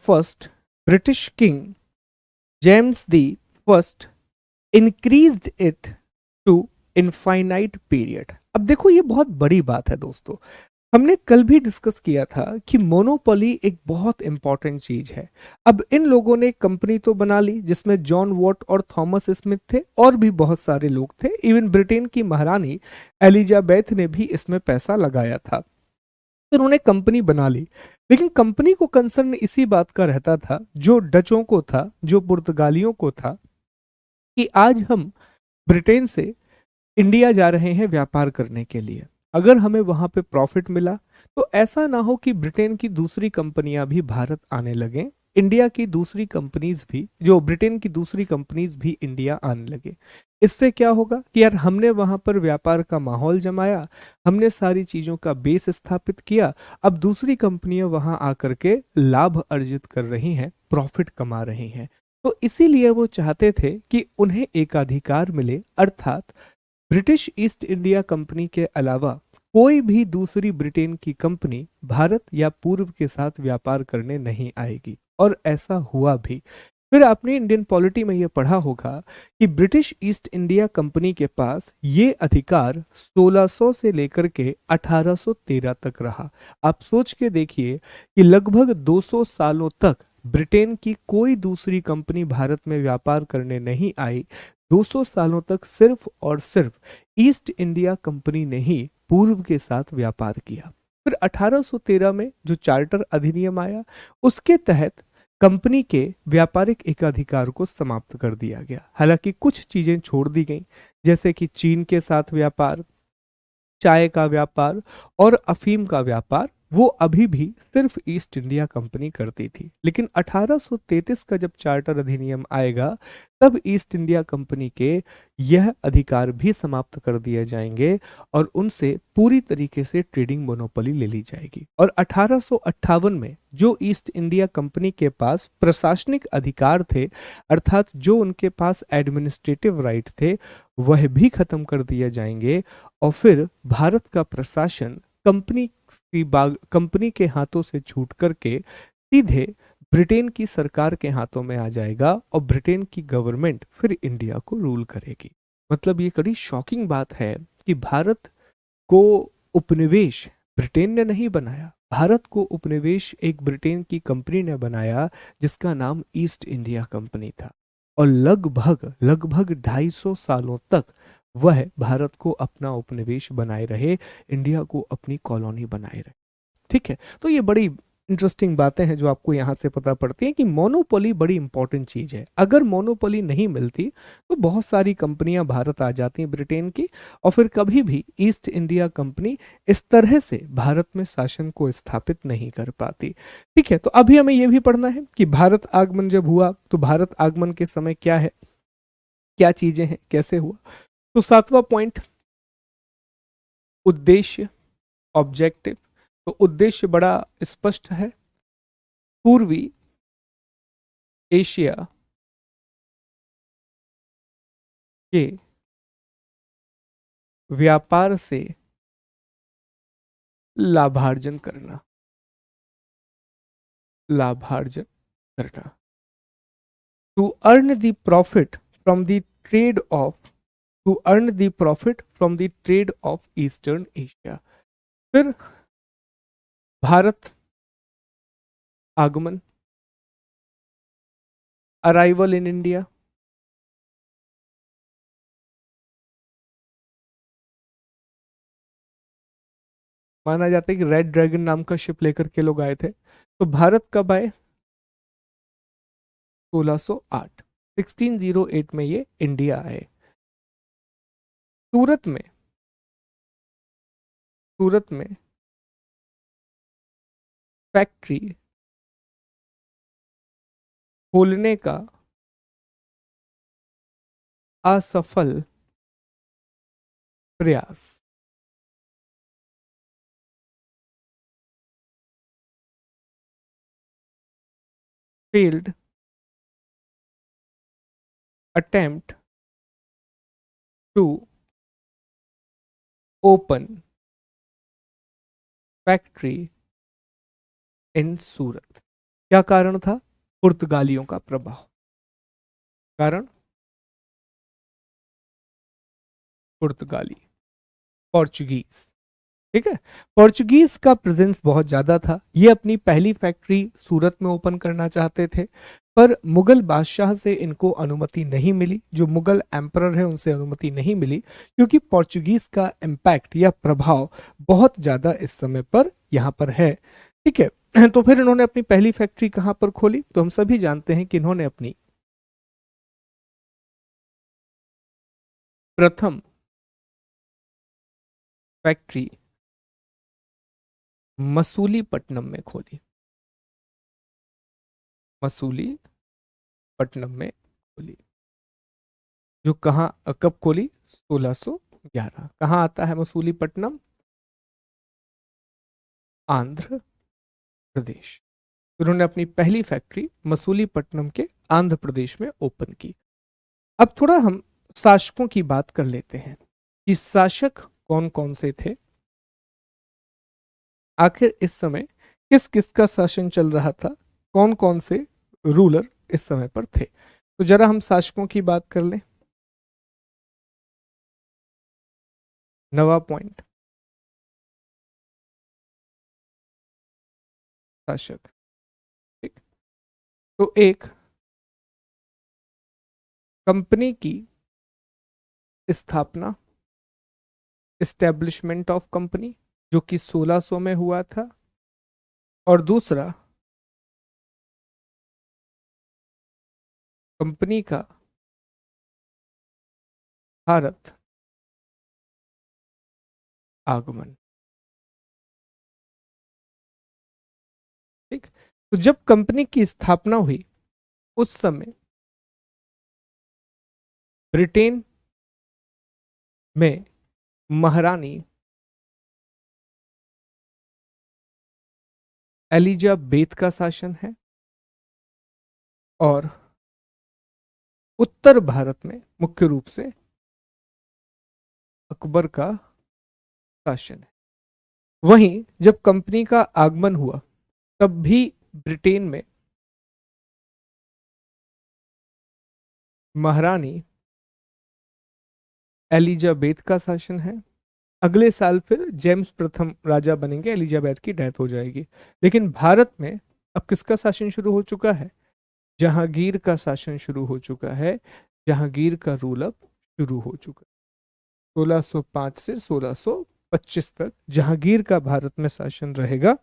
First increased it to infinite period. अब देखो, ये बहुत बड़ी बात है दोस्तों। हमने कल भी डिस्कस किया था कि मोनोपोली एक बहुत इंपॉर्टेंट चीज है। अब इन लोगों ने कंपनी तो बना ली जिसमें जॉन वॉट और थॉमस स्मिथ थे, और भी बहुत सारे लोग थे, इवन ब्रिटेन की महारानी एलिजाबेथ ने भी इसमें पैसा लगाया था। तो उन्होंने कंपनी बना ली, लेकिन कंपनी को कंसर्न इसी बात का रहता था, जो डचों को था, जो पुर्तगालियों को था, कि आज हम ब्रिटेन से इंडिया जा रहे हैं व्यापार करने के लिए, अगर हमें वहां पे प्रॉफिट मिला तो ऐसा ना हो कि ब्रिटेन की दूसरी कंपनियां भी भारत आने लगे, इंडिया की दूसरी कंपनीज भी, जो ब्रिटेन की दूसरी कंपनीज भी इंडिया आने लगे। इससे क्या होगा कि यार हमने वहां पर व्यापार का माहौल जमाया, हमने सारी चीजों का बेस स्थापित किया, अब दूसरी कंपनियां वहां आकर के लाभ अर्जित कर रही हैं, प्रॉफिट कमा रही हैं। तो इसीलिए वो चाहते थे कि उन्हें एकाधिकार मिले, अर्थात ब्रिटिश ईस्ट इंडिया कंपनी के अलावा कोई भी दूसरी ब्रिटेन की कंपनी भारत या पूर्व के साथ व्यापार करने नहीं आएगी, और ऐसा हुआ भी। फिर आपने इंडियन पॉलिटी में यह पढ़ा होगा कि ब्रिटिश ईस्ट इंडिया कंपनी के पास ये अधिकार 1600 से लेकर के 1813 तक रहा। आप सोच के देखिए कि लगभग 200 सालों तक ब्रिटेन की कोई दूसरी कंपनी भारत में व्यापार करने नहीं आई, 200 सालों तक सिर्फ और सिर्फ ईस्ट इंडिया कंपनी ने ही पूर्व के साथ व्यापार किया। फिर 1813 में जो चार्टर अधिनियम आया, उसके तहत कंपनी के व्यापारिक एकाधिकार को समाप्त कर दिया गया। हालांकि कुछ चीजें छोड़ दी गई, जैसे कि चीन के साथ व्यापार, चाय का व्यापार और अफीम का व्यापार, वो अभी भी सिर्फ ईस्ट इंडिया कंपनी करती थी। लेकिन 1833 का जब चार्टर अधिनियम आएगा, तब ईस्ट इंडिया कंपनी के यह अधिकार भी समाप्त कर दिए जाएंगे और उनसे पूरी तरीके से ट्रेडिंग मोनोपोली ले ली जाएगी। और 1858 में जो ईस्ट इंडिया कंपनी के पास प्रशासनिक अधिकार थे, अर्थात जो उनके पास एडमिनिस्ट्रेटिव राइट थे, वह भी खत्म कर दिए जाएंगे। और फिर भारत का प्रशासन कंपनी के हाथों से छूट करके सीधे ब्रिटेन की सरकार के हाथों में आ जाएगा और ब्रिटेन की गवर्नमेंट फिर इंडिया को रूल करेगी। मतलब ये बड़ी शॉकिंग बात है कि भारत को उपनिवेश ब्रिटेन ने नहीं बनाया, भारत को उपनिवेश एक ब्रिटेन की कंपनी ने बनाया जिसका नाम ईस्ट इंडिया कंपनी था। और लगभग लगभग 250 सालों तक वह भारत को अपना उपनिवेश बनाए रहे, इंडिया को अपनी कॉलोनी बनाए रहे। ठीक है, तो ये बड़ी इंटरेस्टिंग बातें हैं जो आपको यहाँ से पता पड़ती हैं कि मोनोपोली बड़ी इंपॉर्टेंट चीज है। अगर मोनोपोली नहीं मिलती तो बहुत सारी कंपनियां भारत आ जाती हैं ब्रिटेन की, और फिर कभी भी ईस्ट इंडिया कंपनी इस तरह से भारत में शासन को स्थापित नहीं कर पाती। ठीक है, तो अभी हमें यह भी पढ़ना है कि भारत आगमन जब हुआ तो भारत आगमन के समय क्या है, क्या चीजें हैं, कैसे हुआ। तो 7वां पॉइंट, उद्देश्य, ऑब्जेक्टिव। तो उद्देश्य बड़ा स्पष्ट है, पूर्वी एशिया के व्यापार से लाभार्जन करना, लाभार्जन करना, to earn the profit from the trade of, to earn the profit from the trade of Eastern Asia. फिर भारत आगमन, अराइवल इन इंडिया, माना जाता है कि रेड ड्रैगन नाम का शिप लेकर के लोग आए थे। तो भारत कब आए, 1608, 1608 में ये इंडिया आए। सूरत में, सूरत में फैक्ट्री खोलने का असफल प्रयास, failed attempt to open factory in Surat. क्या कारण था, पुर्तगालियों का प्रभाव। कारण पुर्तगाली, पोर्चुगीज। ठीक है, पोर्चुगीज का प्रेजेंस बहुत ज्यादा था। ये अपनी पहली फैक्ट्री सूरत में ओपन करना चाहते थे, पर मुगल बादशाह से इनको अनुमति नहीं मिली, जो मुगल एम्परर है उनसे अनुमति नहीं मिली, क्योंकि पोर्चुगीज का इम्पैक्ट या प्रभाव बहुत ज्यादा इस समय पर यहाँ पर है। ठीक है, तो फिर इन्होंने अपनी पहली फैक्ट्री कहाँ पर खोली, तो हम सभी जानते हैं कि इन्होंने अपनी प्रथम फैक्ट्री मसूलीपट्टनम में खोली, मसूलीपट्टनम में खोली, जो कहाँ कब खोली, 1611। कहाँ आता है मसूलीपट्टनम, आंध्र प्रदेश। तो उन्होंने अपनी पहली फैक्ट्री मसूलीपट्टनम के आंध्र प्रदेश में ओपन की। अब थोड़ा हम शासकों की बात कर लेते हैं कि शासक कौन कौन से थे, आखिर इस समय किस किस का शासन चल रहा था, कौन कौन से रूलर इस समय पर थे। तो जरा हम शासकों की बात कर लें। 9वां पॉइंट, शासक। ठीक, तो एक कंपनी की स्थापना, एस्टेब्लिशमेंट ऑफ कंपनी, जो कि 1600 में हुआ था, और दूसरा कंपनी का भारत आगमन। ठीक, तो जब कंपनी की स्थापना हुई उस समय ब्रिटेन में महारानी एलिजाबेथ का शासन है, और उत्तर भारत में मुख्य रूप से अकबर का शासन है। वहीं जब कंपनी का आगमन हुआ तब भी ब्रिटेन में महारानी एलिजाबेथ का शासन है। अगले साल फिर जेम्स प्रथम राजा बनेंगे, एलिजाबेथ की डेथ हो जाएगी। लेकिन भारत में अब किसका शासन शुरू हो चुका है? जहांगीर का शासन शुरू हो चुका है। जहांगीर का रूल अब शुरू हो चुका है। 1605 से 1625 तक जहांगीर का भारत में शासन रहेगा।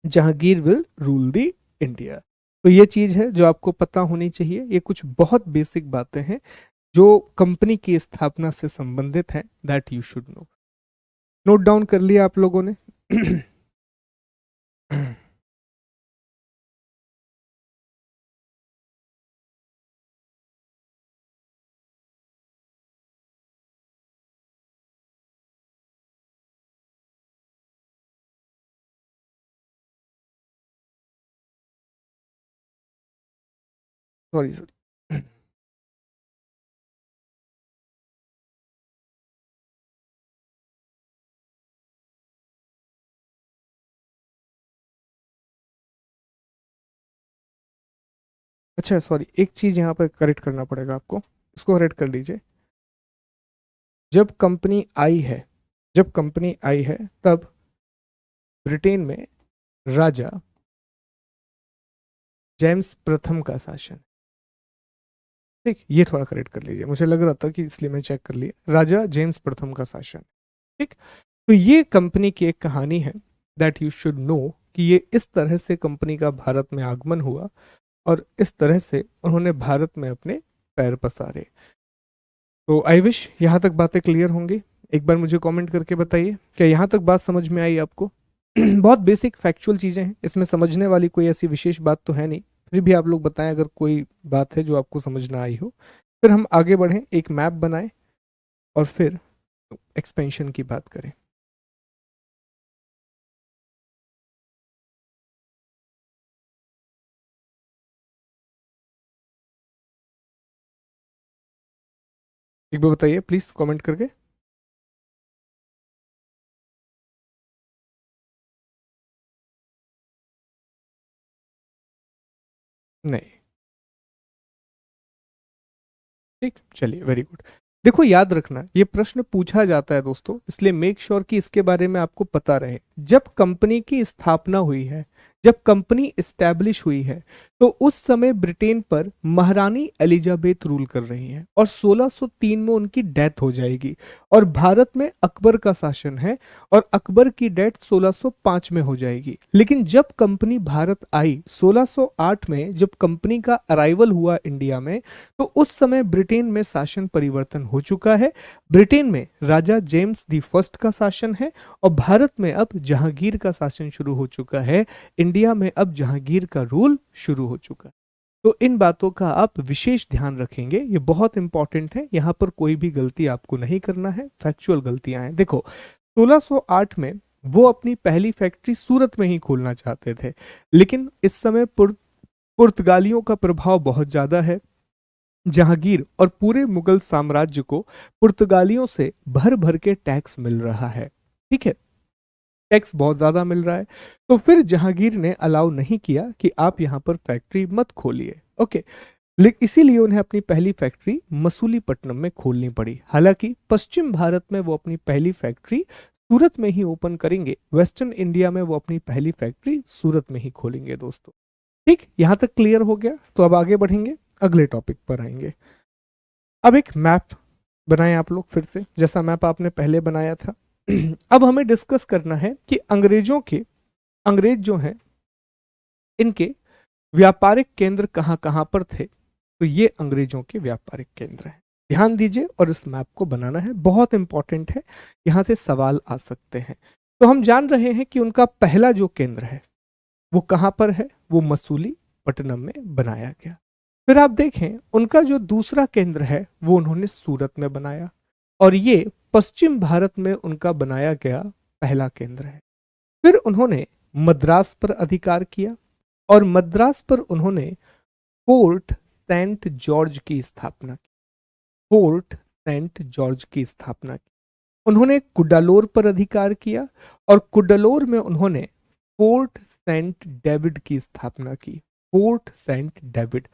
Jahangir will rule the India. तो ये चीज है जो आपको पता होनी चाहिए। ये कुछ बहुत बेसिक बातें हैं जो कंपनी की स्थापना से संबंधित हैं, that you should know. Note down कर लिया आप लोगों ने? Sorry sorry. अच्छा सॉरी, एक चीज यहाँ पर करेक्ट करना पड़ेगा आपको, इसको करेक्ट कर लीजिए। जब कंपनी आई है, जब कंपनी आई है तब ब्रिटेन में राजा जेम्स प्रथम का शासन। ठीक, ये थोड़ा करेक्ट कर लीजिए, मुझे लग रहा था कि इसलिए मैं चेक कर लिया। राजा जेम्स प्रथम का शासन। ठीक, तो ये कंपनी की एक कहानी है, दैट यू शुड नो कि ये इस तरह से कंपनी का भारत में आगमन हुआ और इस तरह से उन्होंने भारत में अपने पैर पसारे। तो आई विश यहाँ तक बातें क्लियर होंगी। एक बार मुझे कमेंट करके बताइए, क्या यहाँ तक बात समझ में आई आपको? बहुत बेसिक फैक्चुअल चीज़ें हैं, इसमें समझने वाली कोई ऐसी विशेष बात तो है नहीं। फिर भी आप लोग बताएं अगर कोई बात है जो आपको समझ ना आई हो। फिर हम आगे बढ़ें, एक मैप बनाएं और फिर एक्सपेंशन की बात करें। एक बार बताइए प्लीज कमेंट करके। नहीं, ठीक, चलिए वेरी गुड। देखो याद रखना, ये प्रश्न पूछा जाता है दोस्तों, इसलिए मेक श्योर कि इसके बारे में आपको पता रहे। जब कंपनी की स्थापना हुई है, जब कंपनी एस्टैब्लिश हुई है, तो उस समय ब्रिटेन पर महारानी एलिजाबेथ रूल कर रही हैं और 1603 में उनकी डेथ हो जाएगी। और भारत में अकबर का शासन है और अकबर की डेथ 1605 में हो जाएगी। लेकिन जब कंपनी भारत आई 1608 में, जब कंपनी का अराइवल हुआ इंडिया में, तो उस समय ब्रिटेन में शासन परिवर्तन हो चुका है। ब्रिटेन में राजा जेम्स दी फर्स्ट का शासन है और भारत में अब जहांगीर का शासन शुरू हो चुका है। इंडिया में अब जहांगीर का रूल शुरू हो चुका है। तो इन बातों का आप विशेष ध्यान रखेंगे, ये बहुत इंपॉर्टेंट है। यहां पर कोई भी गलती आपको नहीं करना है, फैक्चुअल गलतियां हैं। देखो 1608 में वो अपनी पहली फैक्ट्री सूरत में ही खोलना चाहते थे, लेकिन इस समय पुर्तगालियों का प्रभाव बहुत ज्यादा है। जहांगीर और पूरे मुगल साम्राज्य को पुर्तगालियों से भर भर के टैक्स मिल रहा है। ठीक है, टैक्स बहुत ज्यादा मिल रहा है। तो फिर जहांगीर ने अलाउ नहीं किया कि आप यहां पर फैक्ट्री मत खोलिए। ओके, इसीलिए उन्हें अपनी पहली फैक्ट्री मसूलीपट्टनम में खोलनी पड़ी। हालांकि पश्चिम भारत में वो अपनी पहली फैक्ट्री सूरत में ही ओपन करेंगे, वेस्टर्न इंडिया में वो अपनी पहली फैक्ट्री सूरत में ही खोलेंगे दोस्तों। ठीक, यहां तक क्लियर हो गया? तो अब आगे बढ़ेंगे, अगले टॉपिक पर आएंगे। अब एक मैप बनाएं आप लोग फिर से, जैसा मैप आपने पहले बनाया था। अब हमें डिस्कस करना है कि अंग्रेज जो हैं इनके व्यापारिक केंद्र कहाँ कहाँ पर थे। तो ये अंग्रेजों के व्यापारिक केंद्र हैं, ध्यान दीजिए और इस मैप को बनाना है, बहुत इंपॉर्टेंट है, यहां से सवाल आ सकते हैं। तो हम जान रहे हैं कि उनका पहला जो केंद्र है वो कहाँ पर है, वो मसूलीपट्टनम में बनाया गया। फिर आप देखें उनका जो दूसरा केंद्र है वो उन्होंने सूरत में बनाया, और ये पश्चिम भारत में उनका बनाया गया पहला केंद्र है। फिर उन्होंने मद्रास पर अधिकार किया, और मद्रास पर उन्होंने फोर्ट सेंट जॉर्ज की स्थापना की। फोर्ट सेंट जॉर्ज की स्थापना की। उन्होंने कुडालोर पर अधिकार किया, और कुडालोर में उन्होंने फोर्ट सेंट डेविड की स्थापना की। Fort Saint David.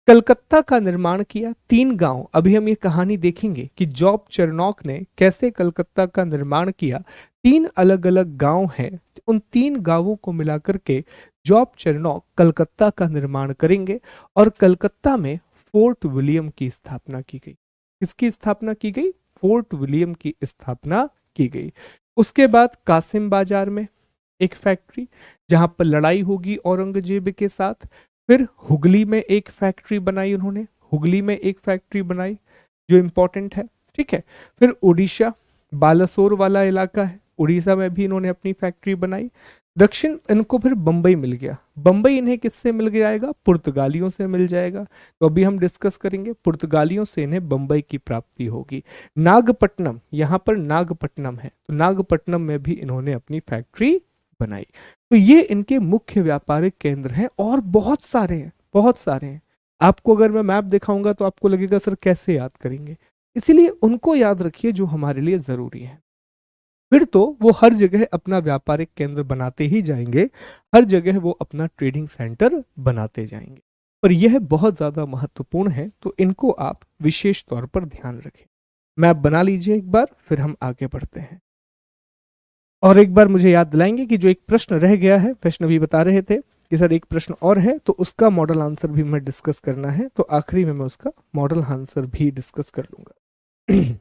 कलकत्ता का निर्माण किया। 3 गांव, अभी हम ये कहानी देखेंगे कि जॉब चेरनॉक ने कैसे कलकत्ता का निर्माण किया। 3 अलग अलग गांव हैं, उन 3 गांवों को मिलाकर के जॉब चेरनॉक कलकत्ता का निर्माण करेंगे, और कलकत्ता में फोर्ट विलियम की स्थापना की गई। किसकी स्थापना की गई? फोर्ट विलियम की स्थापना की गई। उसके बाद कासिम बाजार में एक फैक्ट्री, जहां पर लड़ाई होगी औरंगजेब के साथ। फिर हुगली में एक फैक्ट्री बनाई उन्होंने, हुगली में एक फैक्ट्री बनाई जो इंपॉर्टेंट है, ठीक है। फिर उड़ीसा, बालासोर वाला इलाका है, उड़ीसा में भी इन्होंने अपनी फैक्ट्री बनाई। दक्षिण इनको फिर बंबई मिल गया। बंबई इन्हें किससे मिल जाएगा? पुर्तगालियों से मिल जाएगा। तो अभी हम डिस्कस करेंगे, पुर्तगालियों से इन्हें बंबई की प्राप्ति होगी। नागपट्टनम, यहाँ पर नागपट्टनम है, तो नागपट्टनम में भी इन्होंने अपनी फैक्ट्री बनाई। तो ये इनके मुख्य व्यापारिक केंद्र हैं, और बहुत सारे हैं, बहुत सारे हैं। आपको अगर मैं मैप दिखाऊंगा तो आपको लगेगा सर कैसे याद करेंगे, इसीलिए उनको याद रखिए जो हमारे लिए जरूरी है। फिर तो वो हर जगह अपना व्यापारिक केंद्र बनाते ही जाएंगे, हर जगह वो अपना ट्रेडिंग सेंटर बनाते जाएंगे, पर यह बहुत ज्यादा महत्वपूर्ण है, तो इनको आप विशेष तौर पर ध्यान रखें। मैप बना लीजिए एक बार, फिर हम आगे बढ़ते हैं। और एक बार मुझे याद दिलाएंगे कि जो एक प्रश्न रह गया है, प्रश्न भी बता रहे थे कि सर एक प्रश्न और है, तो उसका मॉडल आंसर भी मैं डिस्कस करना है, तो आखिरी में मैं उसका मॉडल आंसर भी डिस्कस कर लूंगा।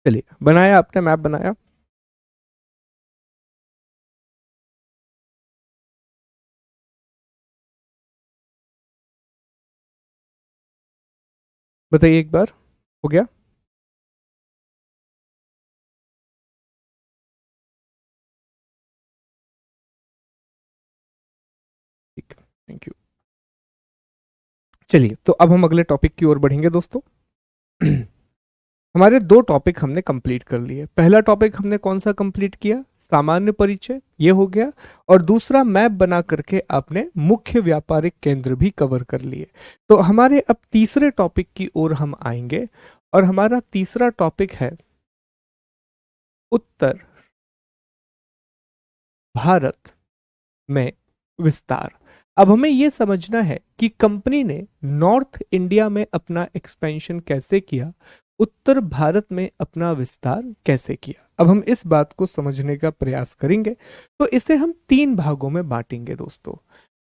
चलिए, बनाया आपने, मैप बनाया। बताइए एक बार, हो गया? ठीक, थैंक यू। चलिए, तो अब हम अगले टॉपिक की ओर बढ़ेंगे दोस्तों। हमारे 2 टॉपिक हमने कंप्लीट कर लिए। पहला टॉपिक हमने कौन सा कंप्लीट किया? सामान्य परिचय, ये हो गया। और दूसरा मैप बना करके आपने मुख्य व्यापारिक केंद्र भी कवर कर लिए। तो हमारे अब तीसरे टॉपिक की ओर हम आएंगे, और हमारा तीसरा टॉपिक है उत्तर भारत में विस्तार। अब हमें यह समझना है कि कंपनी ने नॉर्थ इंडिया में अपना एक्सपेंशन कैसे किया, उत्तर भारत में अपना विस्तार कैसे किया। अब हम इस बात को समझने का प्रयास करेंगे, तो इसे हम 3 भागों में बांटेंगे दोस्तों।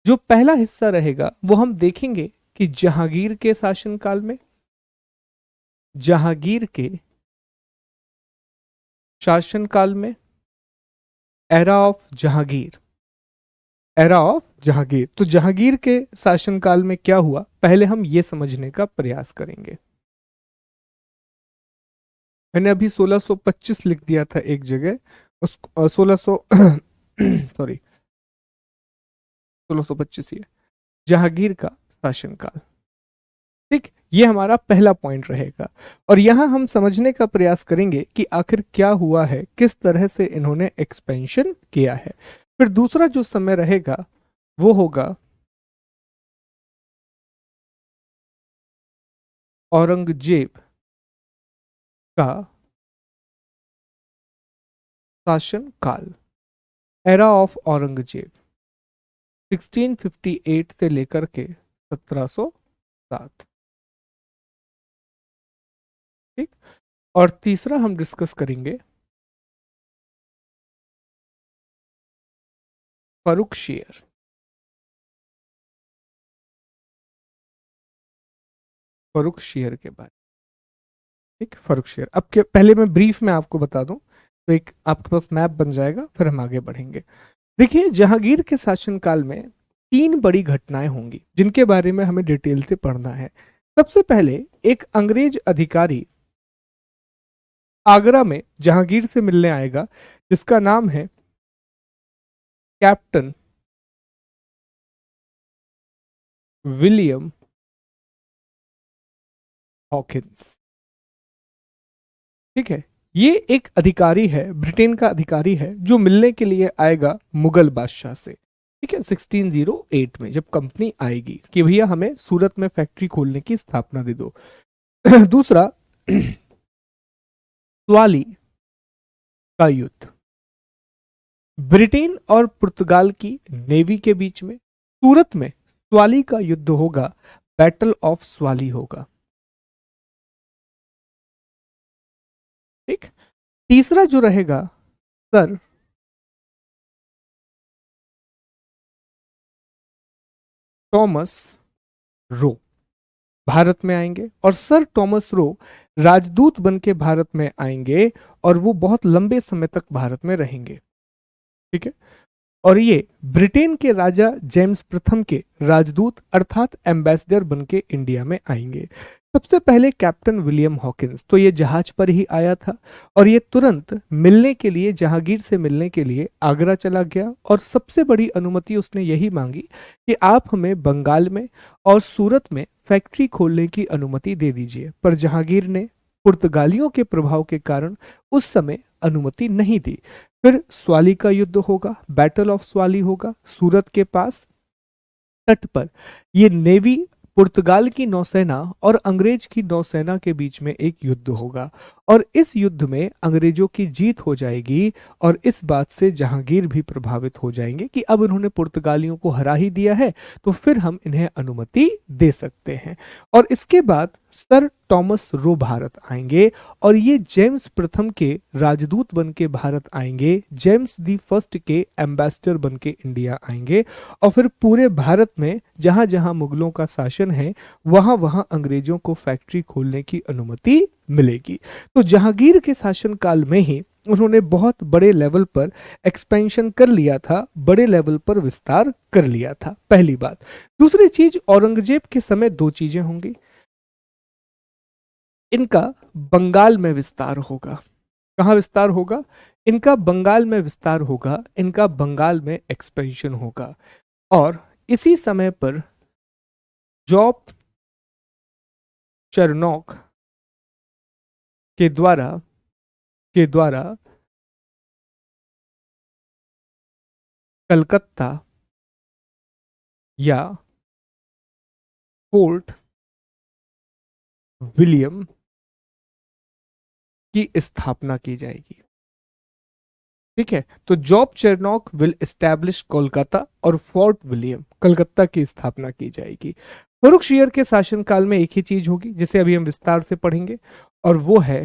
जो पहला हिस्सा रहेगा वो हम देखेंगे कि जहांगीर के शासनकाल में, जहांगीर के शासनकाल में, era of Jahangir, era of Jahangir. तो जहांगीर के शासनकाल में क्या हुआ, पहले हम ये समझने का प्रयास करेंगे। मैंने अभी 1625 लिख दिया था एक जगह, उस 1600 सॉरी 1625 ये जहांगीर का शासनकाल। ठीक, ये हमारा पहला पॉइंट रहेगा और यहां हम समझने का प्रयास करेंगे कि आखिर क्या हुआ है, किस तरह से इन्होंने एक्सपेंशन किया है। फिर दूसरा जो समय रहेगा वो होगा औरंगजेब का शासन काल, एरा ऑफ औरंगजेब 1658 से लेकर के 1707। ठीक, और तीसरा हम डिस्कस करेंगे फर्रुखशियर, फर्रुखशियर के बारे में। ठीक, फर्रुखशियर। अब के पहले मैं ब्रीफ में आपको बता दूं तो एक आपके पास मैप बन जाएगा, फिर हम आगे बढ़ेंगे। देखिए, जहांगीर के शासनकाल में 3 बड़ी घटनाएं होंगी जिनके बारे में हमें डिटेल से पढ़ना है। सबसे पहले एक अंग्रेज अधिकारी आगरा में जहांगीर से मिलने आएगा जिसका नाम है कैप्टन विलियम हॉकिंस। ठीक है, ये एक अधिकारी है, ब्रिटेन का अधिकारी है, जो मिलने के लिए आएगा मुगल बादशाह से। ठीक है, 1608 में जब कंपनी आएगी कि भैया हमें सूरत में फैक्ट्री खोलने की स्थापना दे दो। दूसरा स्वाली का युद्ध, ब्रिटेन और पुर्तगाल की नेवी के बीच में सूरत में स्वाली का युद्ध होगा, बैटल ऑफ स्वाली होगा। ठीक, तीसरा जो रहेगा सर टॉमस रो भारत में आएंगे और सर टॉमस रो राजदूत बन के भारत में आएंगे और वो बहुत लंबे समय तक भारत में रहेंगे। ठीक है, और ये ब्रिटेन के राजा जेम्स प्रथम के राजदूत अर्थात एम्बेसडर बन के इंडिया में आएंगे। सबसे पहले कैप्टन विलियम हॉकिंस तो ये जहाज पर ही आया था और ये तुरंत मिलने के लिए, जहांगीर से मिलने के लिए आगरा चला गया और सबसे बड़ी अनुमति उसने यही मांगी कि आप हमें बंगाल में और सूरत में फैक्ट्री खोलने की अनुमति दे दीजिए। पर जहांगीर ने पुर्तगालियों के प्रभाव के कारण उस समय अनुमति नहीं दी। फिर स्वाली का युद्ध होगा, बैटल ऑफ स्वाली होगा सूरत के पास तट पर। ये नेवी, पुर्तगाल की नौसेना और अंग्रेज की नौसेना के बीच में एक युद्ध होगा और इस युद्ध में अंग्रेजों की जीत हो जाएगी और इस बात से जहांगीर भी प्रभावित हो जाएंगे कि अब इन्होंने पुर्तगालियों को हरा ही दिया है तो फिर हम इन्हें अनुमति दे सकते हैं। और इसके बाद सर टॉमस रो भारत आएंगे और ये जेम्स प्रथम के राजदूत बन के भारत आएंगे, जेम्स दी फर्स्ट के एम्बेसडर बन के इंडिया आएंगे और फिर पूरे भारत में जहां जहां मुगलों का शासन है वहां वहां अंग्रेजों को फैक्ट्री खोलने की अनुमति मिलेगी। तो जहांगीर के शासनकाल में ही उन्होंने बहुत बड़े लेवल पर एक्सपेंशन कर लिया था, बड़े लेवल पर विस्तार कर लिया था, पहली बात। दूसरी चीज, औरंगजेब के समय 2 चीजें होंगी, इनका बंगाल में विस्तार होगा। कहां विस्तार होगा? इनका बंगाल में विस्तार होगा, इनका बंगाल में एक्सपेंशन होगा। और इसी समय पर जॉब चरनॉक के द्वारा कलकत्ता या फोर्ट विलियम की स्थापना की जाएगी। ठीक है, तो जॉब चेरनॉक विल एस्टैब्लिश कोलकाता और फोर्ट विलियम कलकत्ता की स्थापना की जाएगी। फर्रुखशियर के शासनकाल में एक ही चीज होगी जिसे अभी हम विस्तार से पढ़ेंगे और वो है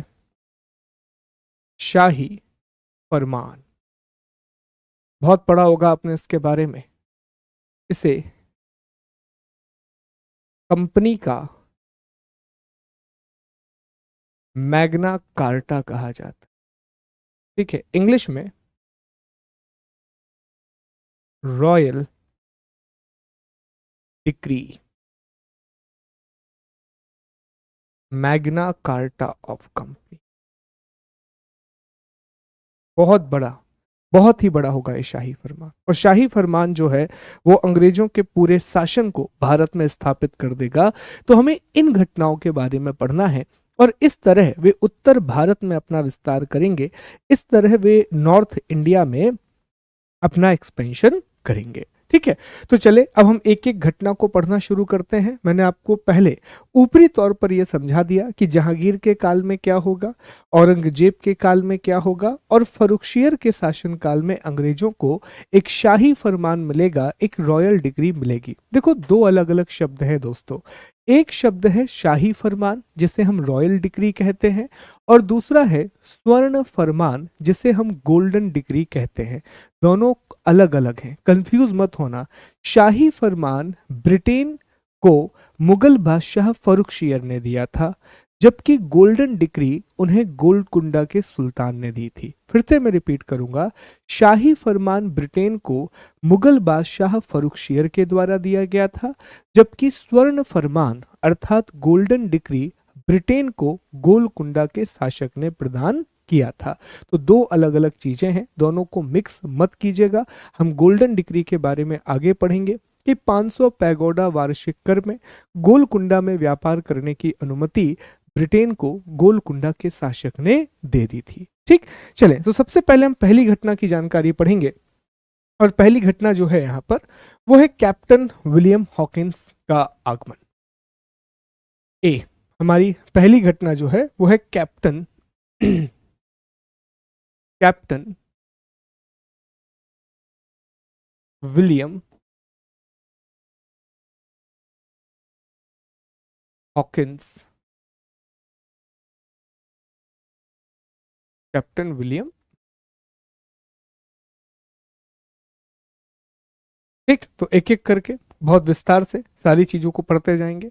शाही फरमान। बहुत पढ़ा होगा आपने इसके बारे में। इसे कंपनी का मैग्ना कार्टा कहा जाता है। ठीक है, इंग्लिश में royal decree, Magna carta of company. बहुत बड़ा, बहुत ही बड़ा होगा ये शाही फरमान। और शाही फरमान जो है वो अंग्रेजों के पूरे शासन को भारत में स्थापित कर देगा। तो हमें इन घटनाओं के बारे में पढ़ना है और इस तरह वे उत्तर भारत में अपना विस्तार करेंगे, इस तरह वे नॉर्थ इंडिया में अपना एक्सपेंशन करेंगे। ठीक है, तो चले अब हम एक एक घटना को पढ़ना शुरू करते हैं। मैंने आपको पहले ऊपरी तौर पर यह समझा दिया कि जहांगीर के काल में क्या होगा, औरंगजेब के काल में क्या होगा, और फरुखशियर के शासन काल में अंग्रेजों को एक शाही फरमान मिलेगा, एक रॉयल डिग्री मिलेगी। देखो, दो अलग अलग शब्द है दोस्तों। एक शब्द है शाही फरमान जिसे हम रॉयल डिग्री कहते हैं, और दूसरा है स्वर्ण फरमान जिसे हम गोल्डन डिग्री कहते हैं। दोनों अलग अलग हैं, कंफ्यूज मत होना। शाही फरमान ब्रिटेन को मुगल बादशाह फरुखशियर ने दिया था, जबकि गोल्डन डिग्री उन्हें गोलकुंडा के सुल्तान ने दी थी। फिर से मैं रिपीट करूंगा, शाही फरमान ब्रिटेन को मुगल बादशाह फरुखशियर के द्वारा दिया गया था, जबकि स्वर्ण फरमान अर्थात गोल्डन डिग्री ब्रिटेन को गोलकुंडा के शासक ने प्रदान किया था। तो दो अलग अलग चीजें हैं, दोनों को मिक्स मत कीजिएगा। हम गोल्डन डिग्री के बारे में आगे पढ़ेंगे कि 500 पैगोडा वार्षिक कर में गोलकुंडा में व्यापार करने की अनुमति ब्रिटेन को गोलकुंडा के शासक ने दे दी थी। ठीक, चले तो सबसे पहले हम पहली घटना की जानकारी पढ़ेंगे। और पहली घटना जो है यहां पर वो है कैप्टन विलियम हॉकिंस का आगमन। ए, हमारी पहली घटना जो है वो है captain William Hawkins. Captain William, ठीक, तो एक एक करके बहुत विस्तार से सारी चीजों को पढ़ते जाएंगे।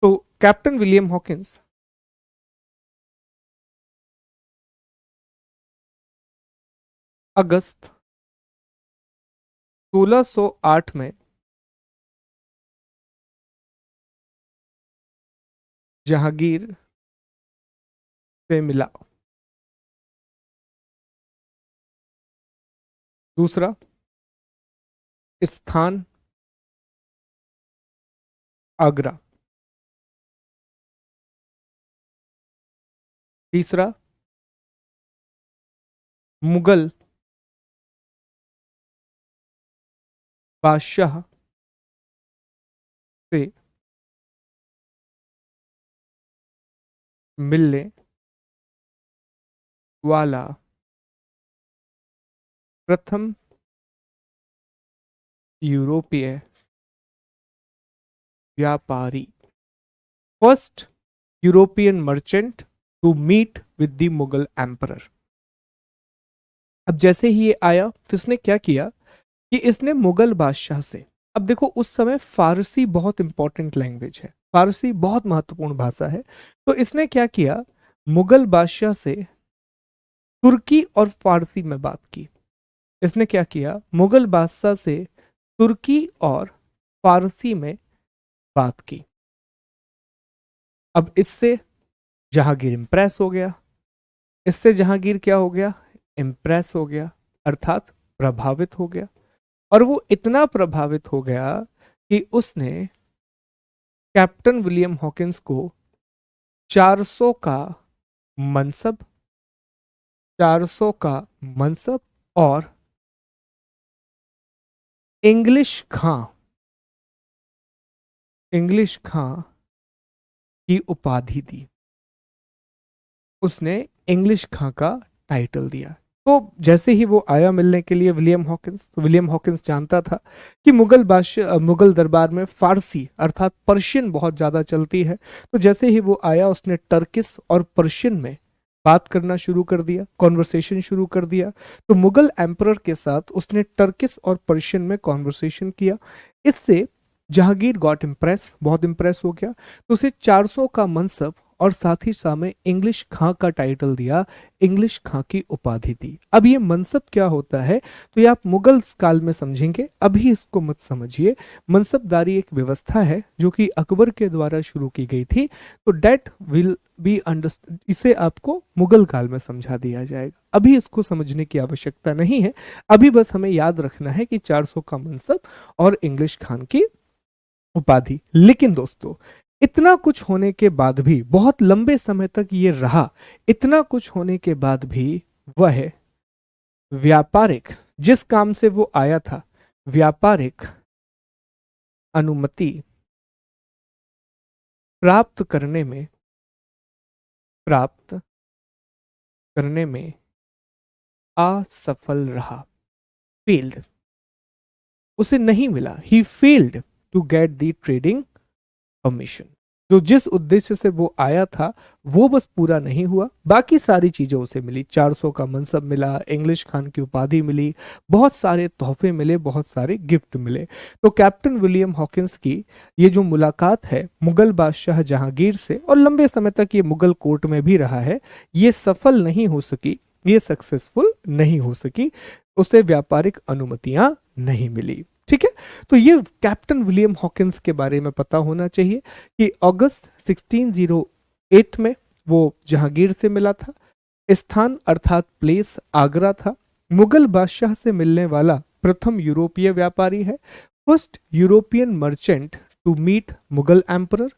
तो कैप्टन विलियम हॉकिंस अगस्त 1608 में जहांगीर से मिला। दूसरा स्थान आगरा। तीसरा मुगल बादशाह से मिलने वाला प्रथम यूरोपीय व्यापारी, first European merchant to meet with the Mughal emperor. अब जैसे ही ये आया तो इसने क्या किया कि इसने मुगल बादशाह से, अब देखो उस समय फारसी बहुत इंपॉर्टेंट लैंग्वेज है, फारसी बहुत महत्वपूर्ण भाषा है, तो इसने क्या किया, मुगल बादशाह से तुर्की और फारसी में बात की। इसने क्या किया, मुगल बादशाह से तुर्की और फारसी में बात की। अब इससे जहांगीर इंप्रेस हो गया, इससे जहांगीर क्या हो गया, इंप्रेस हो गया, अर्थात प्रभावित हो गया। और वो इतना प्रभावित हो गया कि उसने कैप्टन विलियम हॉकिंस को 400 का मनसब 400 का मनसब और इंग्लिश खां की उपाधि दी। उसने इंग्लिश खां का टाइटल दिया। तो जैसे ही वो आया मिलने के लिए विलियम हॉकिंस, तो विलियम हॉकिंस जानता था कि मुगल दरबार में फारसी अर्थात पर्शियन बहुत ज़्यादा चलती है। तो जैसे ही वो आया उसने टर्किश और पर्शियन में बात करना शुरू कर दिया, कॉन्वर्सेशन शुरू कर दिया। तो मुगल एम्परर के साथ उसने टर्किश और पर्शियन में कॉन्वर्सेशन किया। इससे जहांगीर गॉट इम्प्रेस, बहुत इम्प्रेस हो गया। तो उसे 400 का मनसब और साथ ही सामने इंग्लिश खां का टाइटल दिया, इंग्लिश खां की उपाधि दी। अब ये मनसब क्या होता है तो ये आप मुगल काल में समझेंगे, अभी इसको मत समझिए। मनसबदारी एक व्यवस्था है जो कि अकबर के द्वारा शुरू की गई थी। तो डेट विल बी अंडरस्टूड, इसे आपको मुगल काल में समझा दिया जाएगा, अभी इसको समझने की आवश्यकता नहीं है। अभी बस हमें याद रखना है कि 400 का मनसब और इंग्लिश खान की उपाधि। लेकिन दोस्तों, इतना कुछ होने के बाद भी, बहुत लंबे समय तक ये रहा, इतना कुछ होने के बाद भी वह व्यापारिक, जिस काम से वो आया था, व्यापारिक अनुमति प्राप्त प्राप्त करने में असफल रहा, फेल्ड, उसे नहीं मिला। He failed to get the trading permission. जो जिस उद्देश्य से वो आया था वो बस पूरा नहीं हुआ, बाकी सारी चीजें उसे मिली। 400 का मनसब मिला, इंग्लिश खान की उपाधि मिली, बहुत सारे तोहफे मिले, बहुत सारे गिफ्ट मिले। तो कैप्टन विलियम हॉकिंस की ये जो मुलाकात है मुगल बादशाह जहांगीर से, और लंबे समय तक ये मुगल कोर्ट में भी रहा है, ये सफल नहीं हो सकी, ये सक्सेसफुल नहीं हो सकी, उसे व्यापारिक अनुमतियां नहीं मिली। ठीक है, तो ये कैप्टन विलियम हॉकिंस के बारे में पता होना चाहिए कि अगस्त 1608 में वो जहांगीर से मिला था। स्थान अर्थात प्लेस आगरा था। मुगल बादशाह से मिलने वाला प्रथम यूरोपीय व्यापारी है, first European merchant to meet Mughal emperor.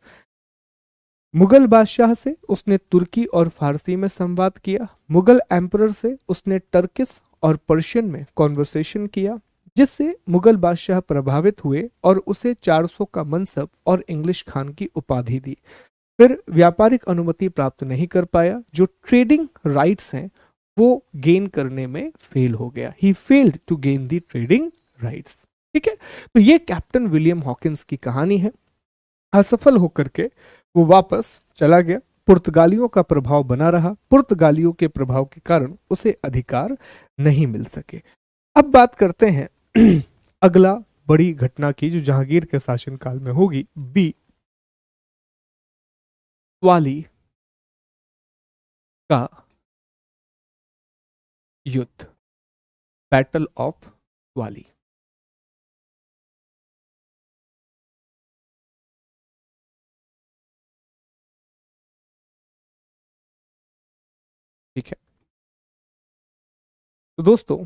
Mughal बादशाह से उसने तुर्की और फारसी में संवाद किया, मुगल एम्परर से उसने टर्किश और पर्शियन में कॉन्वर्सेशन किया, जिससे मुगल बादशाह प्रभावित हुए और उसे 400 का मनसब और इंग्लिश खान की उपाधि दी। फिर व्यापारिक अनुमति प्राप्त नहीं कर पाया, जो ट्रेडिंग राइट्स हैं वो गेन करने में फेल हो गया। He failed to gain the trading rights. ठीक है, तो ये कैप्टन विलियम हॉकिंस की कहानी है। असफल होकर के वो वापस चला गया, पुर्तगालियों का प्रभाव बना रहा, पुर्तगालियों के प्रभाव के कारण उसे अधिकार नहीं मिल सके। अब बात करते हैं अगला बड़ी घटना की जो जहांगीर के शासनकाल में होगी, बी वाली का युद्ध, बैटल ऑफ वाली। ठीक है, तो दोस्तों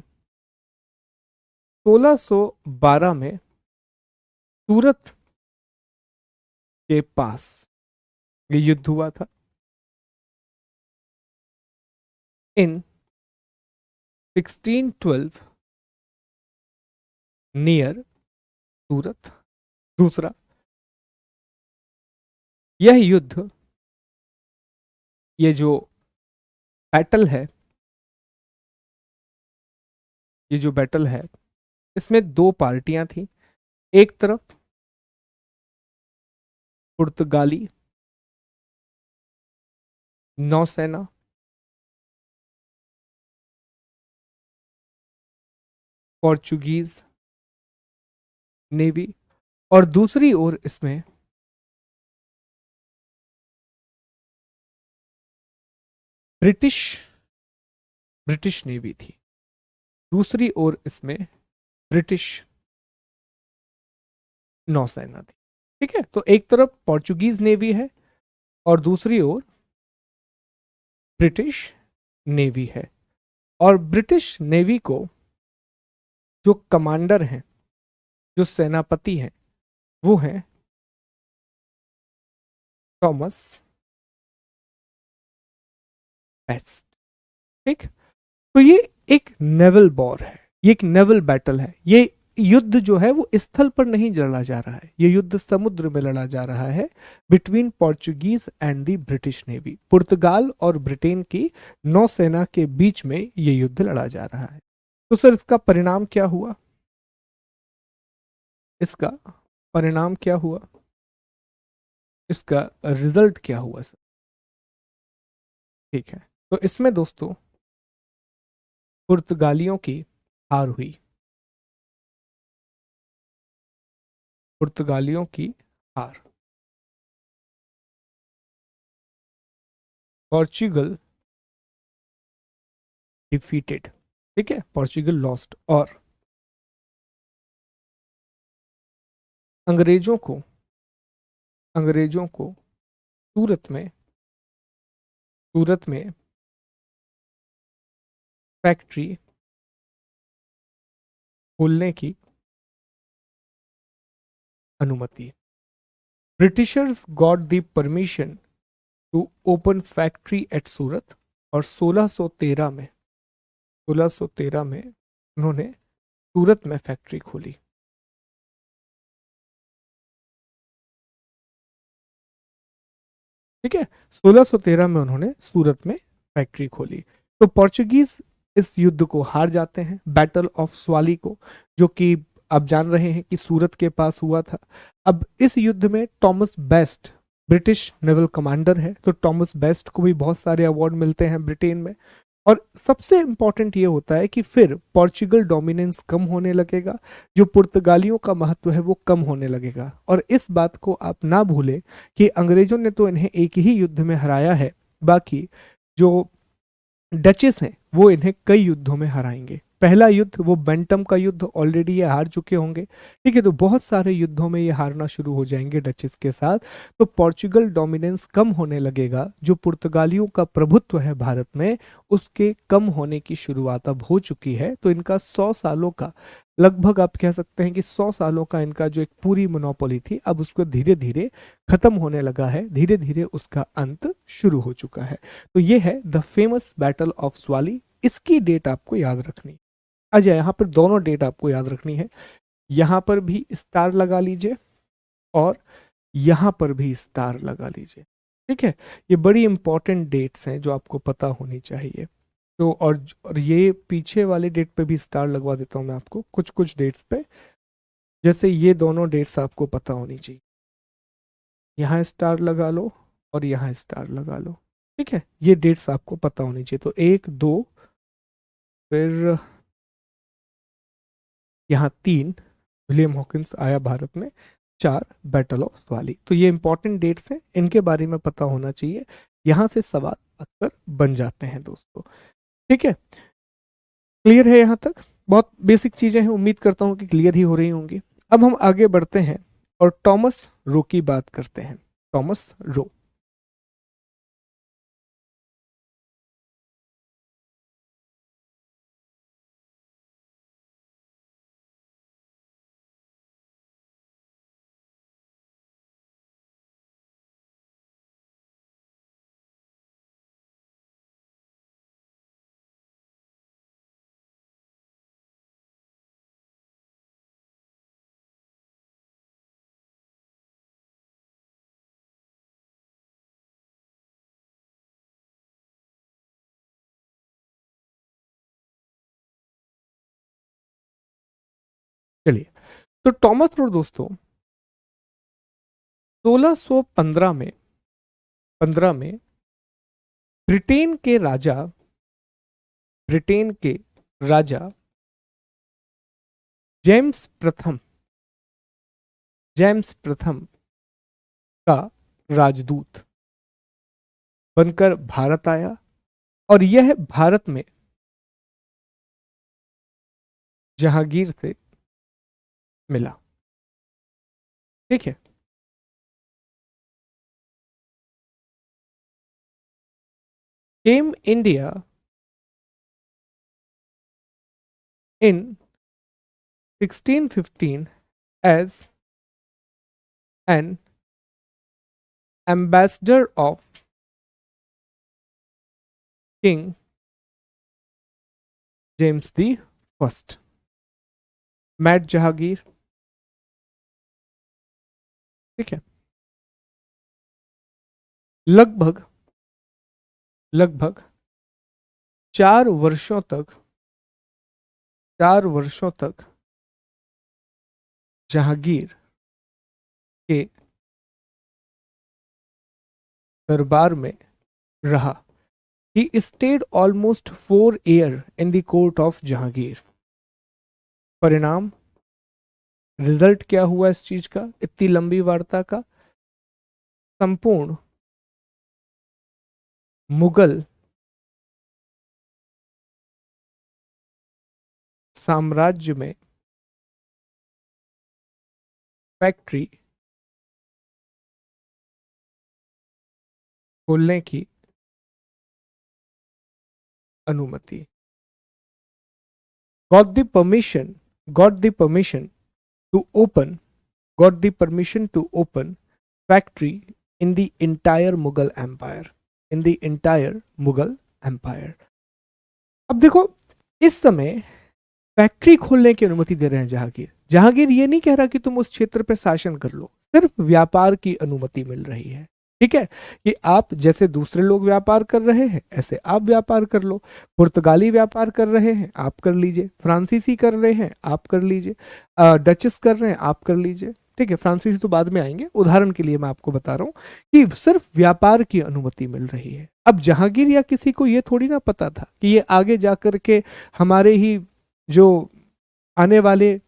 1612 में सूरत के पास ये युद्ध हुआ था। इन 1612 नियर सूरत। दूसरा, यह युद्ध, ये जो बैटल है, ये जो बैटल है इसमें दो पार्टियां थी। एक तरफ पुर्तगाली नौसेना, पोर्चुगीज नेवी, और दूसरी ओर इसमें ब्रिटिश ब्रिटिश नेवी थी। दूसरी ओर इसमें ब्रिटिश नौसेना थी। ठीक है, तो एक तरफ पोर्चुगीज नेवी है और दूसरी ओर ब्रिटिश नेवी है। और ब्रिटिश नेवी को जो कमांडर हैं, जो सेनापति हैं, वो हैं थॉमस बेस्ट। ठीक, तो ये एक नेवल वॉर है, ये एक नेवल बैटल है, ये युद्ध जो है वो स्थल पर नहीं लड़ा जा रहा है, ये युद्ध समुद्र में लड़ा जा रहा है between Portuguese and the British navy. पुर्तगाल और ब्रिटेन की नौसेना के बीच में ये युद्ध लड़ा जा रहा है। तो सर इसका परिणाम क्या हुआ? इसका परिणाम क्या हुआ? इसका रिजल्ट क्या हुआ सर? ठीक है, तो इसमें दोस्तों पुर्तगालियों की हार हुई। पुर्तगालियों की हार। Portugal defeated. ठीक है, पोर्चुगल लॉस्ट। और अंग्रेजों को सूरत में फैक्ट्री खोलने की अनुमति। Britishers got the permission to open factory at Surat. और 1613 में उन्होंने सूरत में फैक्ट्री खोली। ठीक है, 1613 में उन्होंने सूरत में फैक्ट्री खोली। तो पोर्चुगीज इस युद्ध को हार जाते हैं, बैटल ऑफ स्वाली को, जो कि आप जान रहे हैं कि सूरत के पास हुआ था। अब इस युद्ध में Thomas best British naval commander है, तो टॉमस बेस्ट को भी बहुत सारे अवार्ड मिलते हैं ब्रिटेन में। और सबसे इंपॉर्टेंट ये होता है कि फिर पोर्चुगल डोमिनेंस कम होने लगेगा, जो पुर्तगालियों का महत्व है वो कम होने लगेगा। और इस बात को आप ना भूलें कि अंग्रेजों ने तो इन्हें एक ही युद्ध में हराया है, बाकी जो डचेस हैं वो इन्हें कई युद्धों में हराएंगे। पहला युद्ध वो बेंटम का युद्ध, ऑलरेडी ये हार चुके होंगे। ठीक है, तो बहुत सारे युद्धों में ये हारना शुरू हो जाएंगे डचेस के साथ। तो पोर्चुगल डोमिनेंस कम होने लगेगा, जो पुर्तगालियों का प्रभुत्व है भारत में उसके कम होने की शुरुआत अब हो चुकी है। तो इनका 100 सालों का, लगभग आप कह सकते हैं कि 100 सालों का इनका जो एक पूरी मोनोपोली थी, अब उसको धीरे धीरे खत्म होने लगा है, धीरे धीरे उसका अंत शुरू हो चुका है। तो ये है the famous battle of Swally. इसकी डेट आपको याद रखनी। अजय, यहाँ पर दोनों डेट आपको याद रखनी है। यहाँ पर भी स्टार लगा लीजिए और यहाँ पर भी स्टार लगा लीजिए। ठीक है, ये बड़ी इंपॉर्टेंट डेट्स हैं जो आपको पता होनी चाहिए। तो और ये पीछे वाले डेट पे भी स्टार लगवा देता हूँ मैं आपको, कुछ कुछ डेट्स पे। जैसे ये दोनों डेट्स आपको पता होनी चाहिए, यहाँ स्टार लगा लो और यहाँ स्टार लगा लो। ठीक है, ये डेट्स आपको पता होनी चाहिए। तो 1 2, फिर यहाँ 3 विलियम हॉकिंस आया भारत में, 4 बैटल ऑफ स्वाली। तो ये इंपॉर्टेंट डेट्स हैं, इनके बारे में पता होना चाहिए। यहाँ से सवाल अक्सर बन जाते हैं दोस्तों। ठीक है, क्लियर है यहाँ तक? बहुत बेसिक चीजें हैं, उम्मीद करता हूँ कि क्लियर ही हो रही होंगी। अब हम आगे बढ़ते हैं और टॉमस रो की बात करते हैं। Thomas Roe. चलिए, तो टॉमस रो दोस्तों 1615 में 15 में ब्रिटेन के राजा ब्रिटेन के राजा जेम्स प्रथम जेम्स प्रथम का राजदूत बनकर भारत आया। और यह भारत में जहांगीर से मिला। ठीक है, came India in 1615 as an ambassador of King James the First। Met Jahangir, ठीक है। लगभग लगभग 4 वर्षों तक जहांगीर के दरबार में रहा। He stayed almost 4 years in the court of Jahangir. परिणाम, रिजल्ट क्या हुआ इस चीज का, इतनी लंबी वार्ता का? संपूर्ण मुगल साम्राज्य में फैक्ट्री खोलने की अनुमति। got the permission got the permission to open got the permission to open factory in the entire Mughal empire in the entire Mughal empire। अब देखो, इस समय फैक्ट्री खोलने की अनुमति दे रहे हैं जहांगीर। जहांगीर ये नहीं कह रहा कि तुम उस क्षेत्र पे शासन कर लो, सिर्फ व्यापार की अनुमति मिल रही है, ठीक है। कि आप जैसे दूसरे लोग व्यापार कर रहे हैं ऐसे आप व्यापार कर लो। पुर्तगाली व्यापार कर रहे हैं आप कर लीजिए, फ्रांसीसी कर रहे हैं आप कर लीजिए, डचेस कर रहे हैं आप कर लीजिए, ठीक है। फ्रांसीसी तो बाद में आएंगे, उदाहरण के लिए मैं आपको बता रहा हूँ कि सिर्फ व्यापार की अनुमति मिल रही है। अब जहांगीर या किसी को ये थोड़ी ना पता था कि ये आगे जाकर के हमारे ही जो आने वाले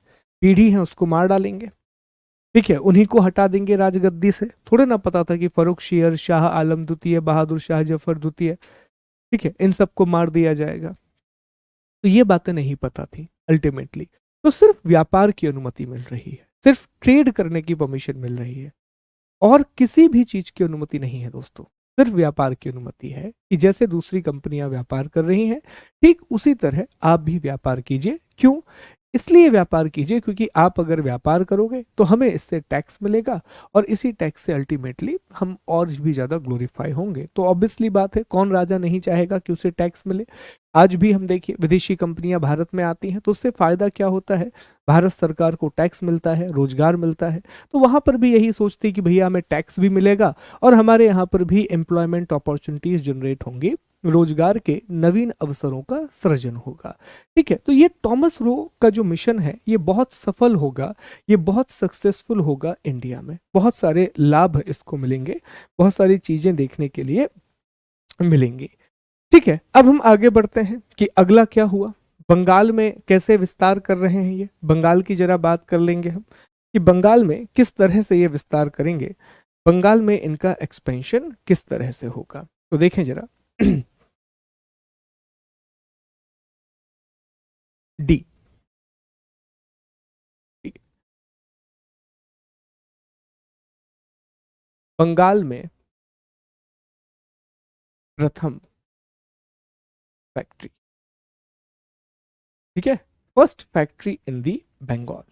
पीढ़ी है उसको मार डालेंगे, ठीक है, उन्हीं को हटा देंगे राजगद्दी से। थोड़े ना पता था कि फर्रुख शेर, शाह आलम द्वितीय, बहादुर शाह जफर द्वितीय, ठीक है, इन सबको मार दिया जाएगा। तो ये बातें नहीं पता थी अल्टीमेटली। तो सिर्फ व्यापार की अनुमति मिल रही है, सिर्फ ट्रेड करने की परमिशन मिल रही है, और किसी भी चीज की अनुमति नहीं है दोस्तों। सिर्फ व्यापार की अनुमति है कि जैसे दूसरी कंपनियां व्यापार कर रही हैं ठीक उसी तरह आप भी व्यापार कीजिए। क्यों? इसलिए व्यापार कीजिए क्योंकि आप अगर व्यापार करोगे तो हमें इससे टैक्स मिलेगा, और इसी टैक्स से अल्टीमेटली हम और भी ज्यादा ग्लोरीफाई होंगे। तो ऑब्वियसली बात है, कौन राजा नहीं चाहेगा कि उसे टैक्स मिले। आज भी हम देखिए विदेशी कंपनियां भारत में आती हैं तो उससे फायदा क्या होता है, भारत सरकार को टैक्स मिलता है, रोजगार मिलता है। तो वहां पर भी यही सोचती है कि भैया हमें टैक्स भी मिलेगा और हमारे यहाँ पर भी एम्प्लॉयमेंट अपॉर्चुनिटीज जनरेट होंगी, रोजगार के नवीन अवसरों का सृजन होगा, ठीक है। तो ये थॉमस रो का जो मिशन है ये बहुत सफल होगा, ये बहुत सक्सेसफुल होगा। इंडिया में बहुत सारे लाभ इसको मिलेंगे, बहुत सारी चीजें देखने के लिए मिलेंगी, ठीक है। अब हम आगे बढ़ते हैं कि अगला क्या हुआ, बंगाल में कैसे विस्तार कर रहे हैं ये। बंगाल की जरा बात कर लेंगे हम कि बंगाल में किस तरह से ये विस्तार करेंगे, बंगाल में इनका एक्सपेंशन किस तरह से होगा। तो देखें जरा डी, बंगाल में प्रथम फैक्ट्री, ठीक है, first factory in the Bengal,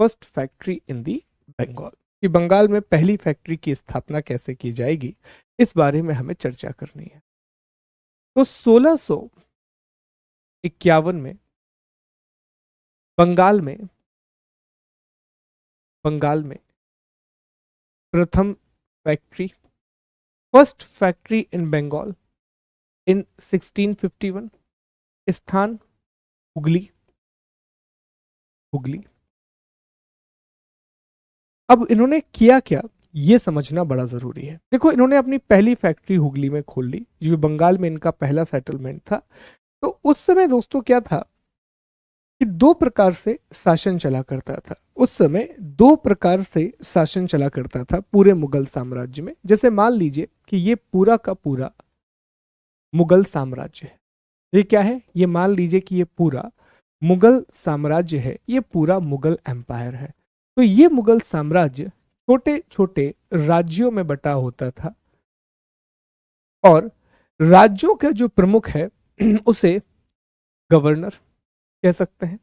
first factory in the Bengal. कि बंगाल में पहली फैक्ट्री की स्थापना कैसे की जाएगी इस बारे में हमें चर्चा करनी है। तो 1651 में बंगाल में प्रथम factory, first factory in Bengal in 1651, स्थान हुगली, हुगली। अब इन्होंने किया क्या ये समझना बड़ा जरूरी है। देखो, इन्होंने अपनी पहली फैक्ट्री हुगली में खोल ली, जो बंगाल में इनका पहला सेटलमेंट था। तो उस समय दोस्तों क्या था कि दो प्रकार से शासन चला करता था, उस समय दो प्रकार से शासन चला करता था पूरे मुगल साम्राज्य में। जैसे मान लीजिए कि ये पूरा का पूरा मुगल साम्राज्य है, ये क्या है, ये मान लीजिए कि ये पूरा मुगल साम्राज्य है, ये पूरा मुगल एम्पायर है। तो ये मुगल साम्राज्य छोटे छोटे राज्यों में बटा होता था, और राज्यों का जो प्रमुख है उसे गवर्नर कह सकते हैं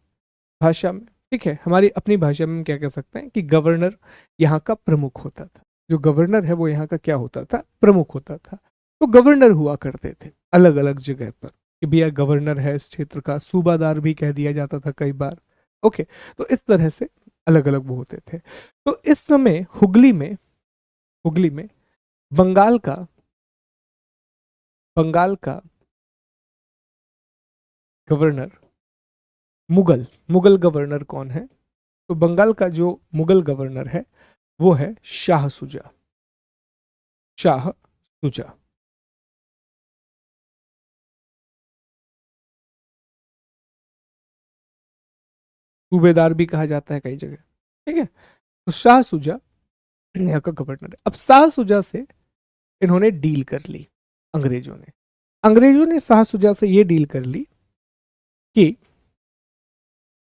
भाषा में, ठीक है। हमारी अपनी भाषा में हम क्या कह सकते हैं कि गवर्नर यहाँ का प्रमुख होता था। जो गवर्नर है वो यहाँ का क्या होता था, प्रमुख होता था। तो गवर्नर हुआ करते थे अलग अलग जगह पर, कि भैया गवर्नर है इस क्षेत्र का, सूबादार भी कह दिया जाता था कई बार, ओके, तो इस तरह से अलग अलग वो होते थे। तो इस समय हुगली में बंगाल का बंगाल का गवर्नर, मुगल मुगल गवर्नर कौन है? तो बंगाल का जो मुगल गवर्नर है वो है शाह सुजा। शाह सुजा। सूबेदार भी कहा जाता है कई जगह। ठीक है, तो शाह सुजा यहाँ का गवर्नर है। अब शाह सुजा से इन्होंने डील कर ली, अंग्रेजों ने शाह सुजा से ये डील कर ली कि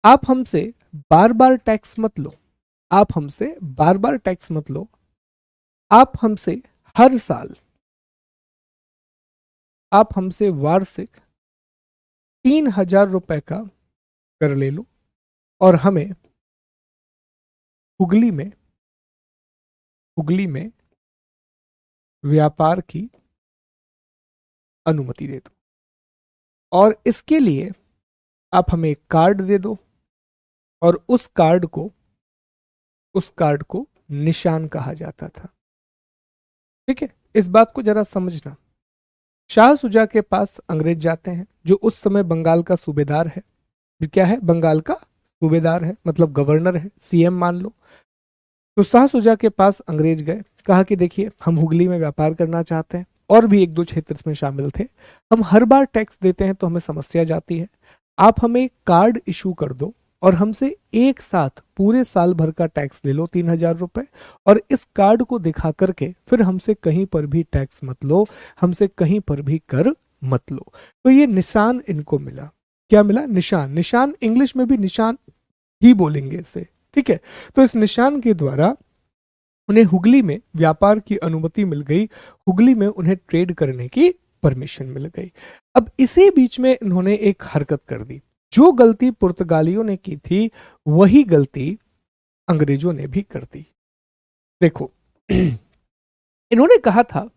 आप हमसे बार बार टैक्स मत लो, आप हमसे बार बार टैक्स मत लो, आप हमसे हर साल, आप हमसे वार्षिक 3,000 रुपए का कर ले लो और हमें हुगली में हुगली में व्यापार की अनुमति दे दो, और इसके लिए आप हमें एक कार्ड दे दो, और उस कार्ड को निशान कहा जाता था। ठीक है, इस बात को जरा समझना। शाह सुजा के पास अंग्रेज जाते हैं, जो उस समय बंगाल का सूबेदार है। क्या है? बंगाल का सूबेदार है, मतलब गवर्नर है, सीएम मान लो। तो शाह सुजा के पास अंग्रेज गए, कहा कि देखिए हम हुगली में व्यापार करना चाहते हैं, और भी एक दो क्षेत्र इसमें शामिल थे, हम हर बार टैक्स देते हैं तो हमें समस्या जाती है, आप हमें कार्ड इशू कर दो और हमसे एक साथ पूरे साल भर का टैक्स ले लो 3,000 रुपए, और इस कार्ड को दिखा करके फिर हमसे कहीं पर भी टैक्स मत लो, हमसे कहीं पर भी कर मत लो। तो ये निशान इनको मिला। क्या मिला? निशान। निशान इंग्लिश में भी निशान ही बोलेंगे इसे। ठीक है, तो इस निशान के द्वारा उन्हें हुगली में व्यापार की अनुमति मिल गई, हुगली में उन्हें ट्रेड करने की परमिशन मिल गई। अब इसी बीच में इन्होंने एक हरकत कर दी। जो गलती पुर्तगालियों ने की थी वही गलती अंग्रेजों ने भी कर दी। देखो इन्होंने कहा था,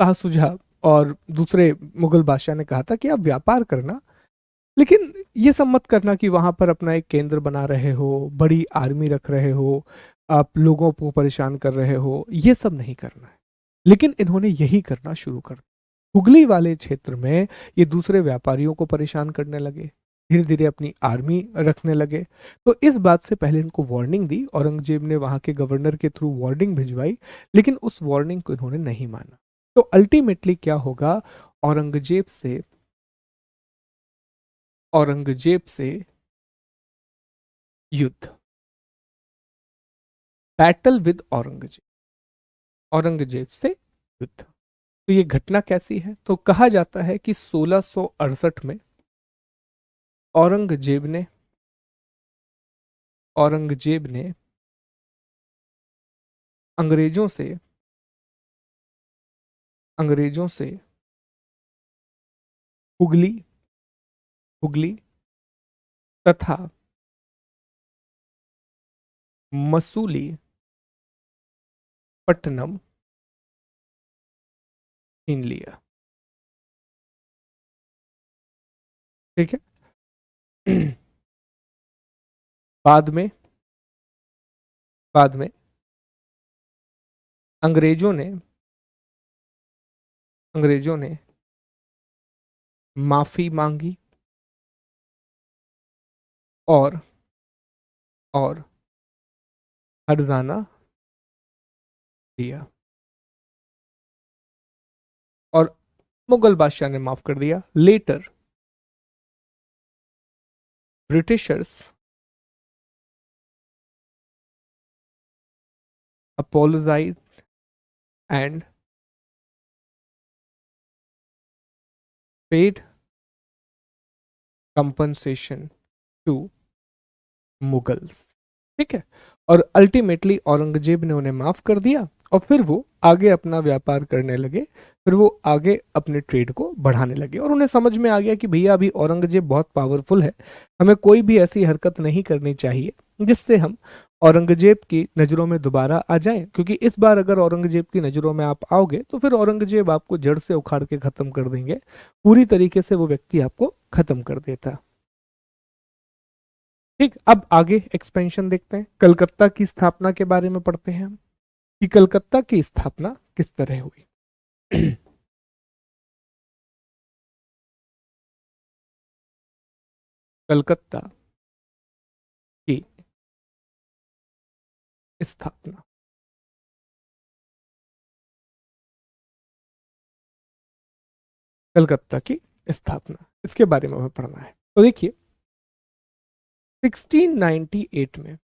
शाह सुजा और दूसरे मुगल बादशाह ने कहा था कि आप व्यापार करना, लेकिन ये सब मत करना कि वहां पर अपना एक केंद्र बना रहे हो, बड़ी आर्मी रख रहे हो, आप लोगों को परेशान कर रहे हो, ये सब नहीं करना है। लेकिन इन्होंने यही करना शुरू कर दिया। हुगली वाले क्षेत्र में ये दूसरे व्यापारियों को परेशान करने लगे, धीरे धीरे अपनी आर्मी रखने लगे। तो इस बात से पहले इनको वार्निंग दी, औरंगजेब ने वहां के गवर्नर के थ्रू वार्निंग भिजवाई, लेकिन उस वार्निंग को इन्होंने नहीं माना। तो अल्टीमेटली क्या होगा? औरंगजेब से युद्ध, बैटल विद औरंगजेब से युद्ध। तो ये घटना कैसी है? तो कहा जाता है कि 1668 में औरंगजेब ने अंग्रेजों से हुगली हुगली तथा मसूलीपट्टनम छीन लिया। ठीक है बाद में बाद में अंग्रेजों ने माफी मांगी और हर्जाना दिया, और मुगल बादशाह ने माफ कर दिया। Later Britishers apologized and paid compensation to Mughals. ठीक है, और अल्टीमेटली औरंगजेब ने उन्हें माफ कर दिया, और फिर वो आगे अपना व्यापार करने लगे, फिर वो आगे अपने ट्रेड को बढ़ाने लगे, और उन्हें समझ में आ गया कि भैया अभी औरंगजेब बहुत पावरफुल है, हमें कोई भी ऐसी हरकत नहीं करनी चाहिए जिससे हम औरंगजेब की नज़रों में दोबारा आ जाएं, क्योंकि इस बार अगर औरंगजेब की नज़रों में आप आओगे तो फिर औरंगजेब आपको जड़ से उखाड़ के खत्म कर देंगे, पूरी तरीके से वो व्यक्ति आपको खत्म कर देता। ठीक, अब आगे एक्सपेंशन देखते हैं। कलकत्ता की स्थापना के बारे में पढ़ते हैं हम कि कलकत्ता की स्थापना किस तरह हुई। कलकत्ता की स्थापना, कलकत्ता की स्थापना, इसके बारे में हमें पढ़ना है। तो देखिए 1698 में,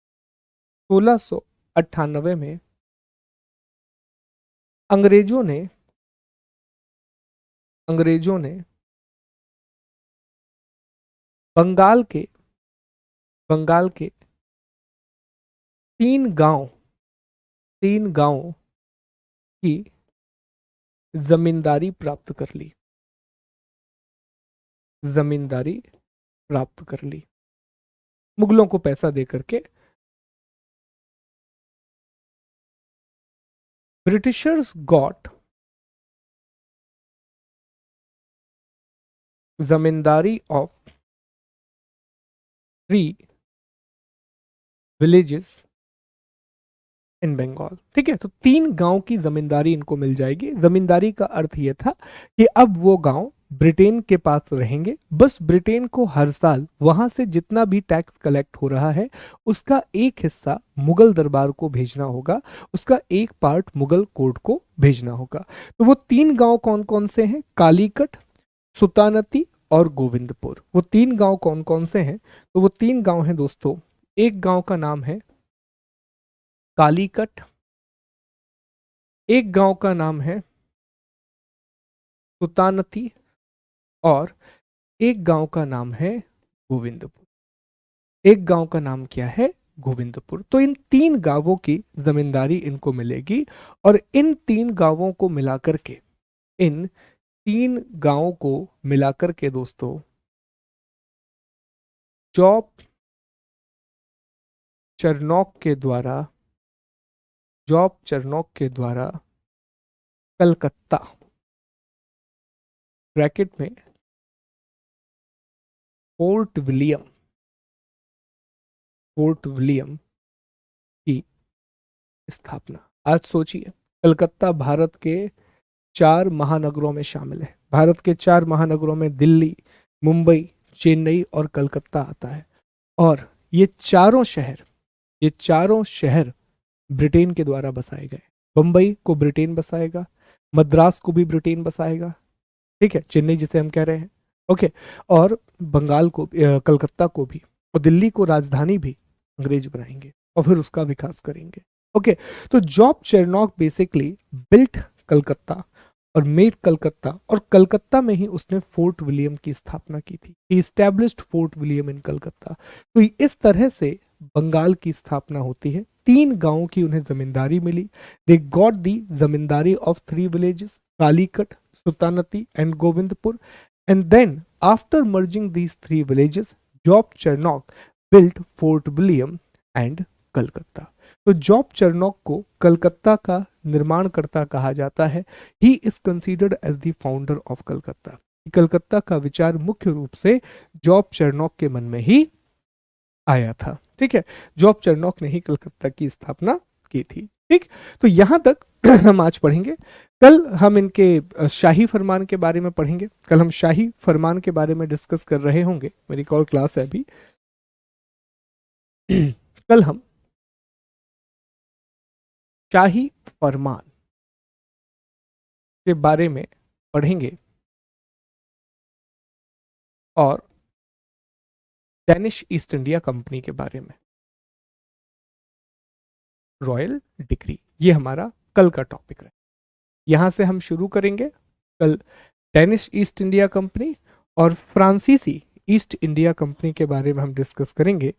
1698 में अंग्रेजों ने बंगाल के बंगाल के तीन गांव की जमींदारी प्राप्त कर ली। जमींदारी प्राप्त कर ली मुगलों को पैसा दे करके। Britishers got zamindari of 3 villages in Bengal. ठीक है, तो 3 गांव की जमींदारी इनको मिल जाएगी। जमींदारी का अर्थ यह था कि अब वो गांव ब्रिटेन के पास रहेंगे, बस ब्रिटेन को हर साल वहां से जितना भी टैक्स कलेक्ट हो रहा है उसका एक हिस्सा मुगल दरबार को भेजना होगा, उसका एक पार्ट मुगल कोर्ट को भेजना होगा। तो वो 3 गांव कौन कौन से हैं? कालीकट, सुल्तानती और गोविंदपुर। वो 3 गांव कौन कौन से हैं? तो वो 3 गांव हैं दोस्तों। एक गांव का नाम है कालीकट, एक गांव का नाम है सुल्तानती और एक गांव का नाम है गोविंदपुर। एक गांव का नाम क्या है? गोविंदपुर। तो इन 3 गांवों की जमींदारी इनको मिलेगी और इन 3 गांवों को मिलाकर के दोस्तों जॉब चरनॉक के द्वारा कलकत्ता, ब्रैकेट में फोर्ट विलियम की स्थापना। आज सोचिए, कलकत्ता भारत के 4 महानगरों में शामिल है। भारत के 4 महानगरों में दिल्ली, मुंबई, चेन्नई और कलकत्ता आता है। और ये चारों शहर ब्रिटेन के द्वारा बसाए गए। बंबई को ब्रिटेन बसाएगा, मद्रास को भी ब्रिटेन बसाएगा, ठीक है, चेन्नई जिसे हम कह रहे हैं, ओके, और बंगाल को, कलकत्ता को भी, और दिल्ली को राजधानी भी अंग्रेज बनाएंगे और फिर उसका विकास करेंगे। ओके, तो जॉब चेरनॉक बेसिकली बिल्ट कलकत्ता और मेड कलकत्ता, और कलकत्ता में ही उसने फोर्ट विलियम की स्थापना की थी। ही एस्टैब्लिश्ड फोर्ट विलियम इन कलकत्ता। तो इस तरह से बंगाल की स्थापना होती है। 3 गांवों की उन्हें जमींदारी मिली। They got the zamindari of 3 villages, Calicut, Sutanuti and Govindpur. And then after merging these 3 villages, Job Charnock built Fort William and Calcutta. तो जॉब चेरनॉक को कलकत्ता का निर्माणकर्ता कहा जाता है। He is considered as the founder of Calcutta. Calcutta का विचार मुख्य रूप से जॉब चेरनॉक के मन में ही आया था। ठीक है, जॉब चेरनॉक ने ही कलकत्ता की स्थापना की थी। ठीक, तो यहां तक हम आज पढ़ेंगे। कल हम इनके शाही फरमान के बारे में पढ़ेंगे। कल हम शाही फरमान के बारे में डिस्कस कर रहे होंगे। मेरी एक और क्लास है अभी। कल हम शाही फरमान के बारे में पढ़ेंगे और डेनिश ईस्ट इंडिया कंपनी के बारे में, रॉयल डिक्री। ये हमारा कल का टॉपिक है। यहां से हम शुरू करेंगे। कल डेनिश ईस्ट इंडिया कंपनी और फ्रांसीसी ईस्ट इंडिया कंपनी के बारे में हम डिस्कस करेंगे।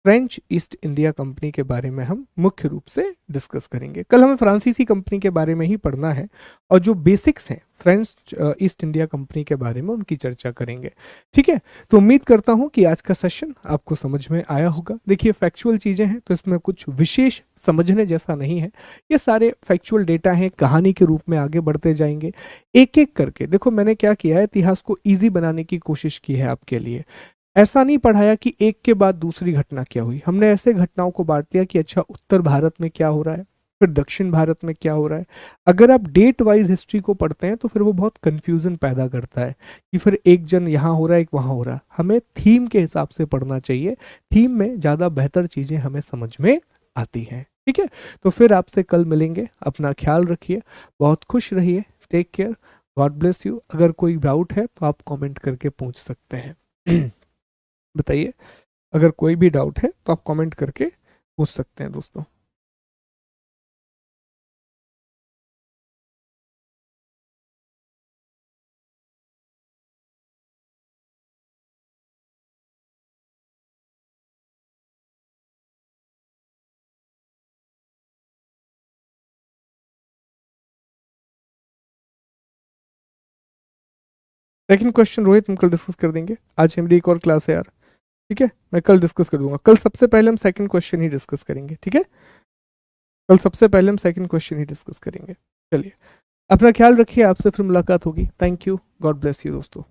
फ्रेंच ईस्ट इंडिया कंपनी के बारे में हम मुख्य रूप से डिस्कस करेंगे। कल हमें फ्रांसीसी कंपनी के बारे में ही पढ़ना है और जो बेसिक्स हैं फ्रेंच ईस्ट इंडिया कंपनी के बारे में उनकी चर्चा करेंगे। ठीक है, तो उम्मीद करता हूं कि आज का सेशन आपको समझ में आया होगा। देखिए, फैक्चुअल चीजें हैं तो इसमें कुछ विशेष समझने जैसा नहीं है। ये सारे फैक्चुअल डेटा हैं, कहानी के रूप में आगे बढ़ते जाएंगे एक एक करके। देखो, मैंने क्या किया है, इतिहास को ईजी बनाने की कोशिश की है आपके लिए। ऐसा नहीं पढ़ाया कि एक के बाद दूसरी घटना क्या हुई, हमने ऐसे घटनाओं को बांट दिया कि अच्छा उत्तर भारत में क्या हो रहा है, फिर दक्षिण भारत में क्या हो रहा है। अगर आप डेट वाइज हिस्ट्री को पढ़ते हैं तो फिर वो बहुत कंफ्यूजन पैदा करता है कि फिर एक जन यहाँ हो रहा है एक वहाँ हो रहा है। हमें थीम के हिसाब से पढ़ना चाहिए, थीम में ज़्यादा बेहतर चीज़ें हमें समझ में आती हैं। ठीक है, तो फिर आपसे कल मिलेंगे, अपना ख्याल रखिए, बहुत खुश रहिए, take care, god bless you. अगर कोई डाउट है तो आप कमेंट करके पूछ सकते हैं। बताइए, अगर कोई भी डाउट है तो आप कमेंट करके पूछ सकते हैं दोस्तों। सेकंड क्वेश्चन रोहित हम कल डिस्कस कर देंगे, आज मेरी एक और क्लास है यार। ठीक है, मैं कल डिस्कस कर दूंगा, कल सबसे पहले हम सेकंड क्वेश्चन ही डिस्कस करेंगे। ठीक है, कल सबसे पहले हम सेकंड क्वेश्चन ही डिस्कस करेंगे। चलिए, अपना ख्याल रखिए, आपसे फिर मुलाकात होगी। Thank you, God bless you दोस्तों।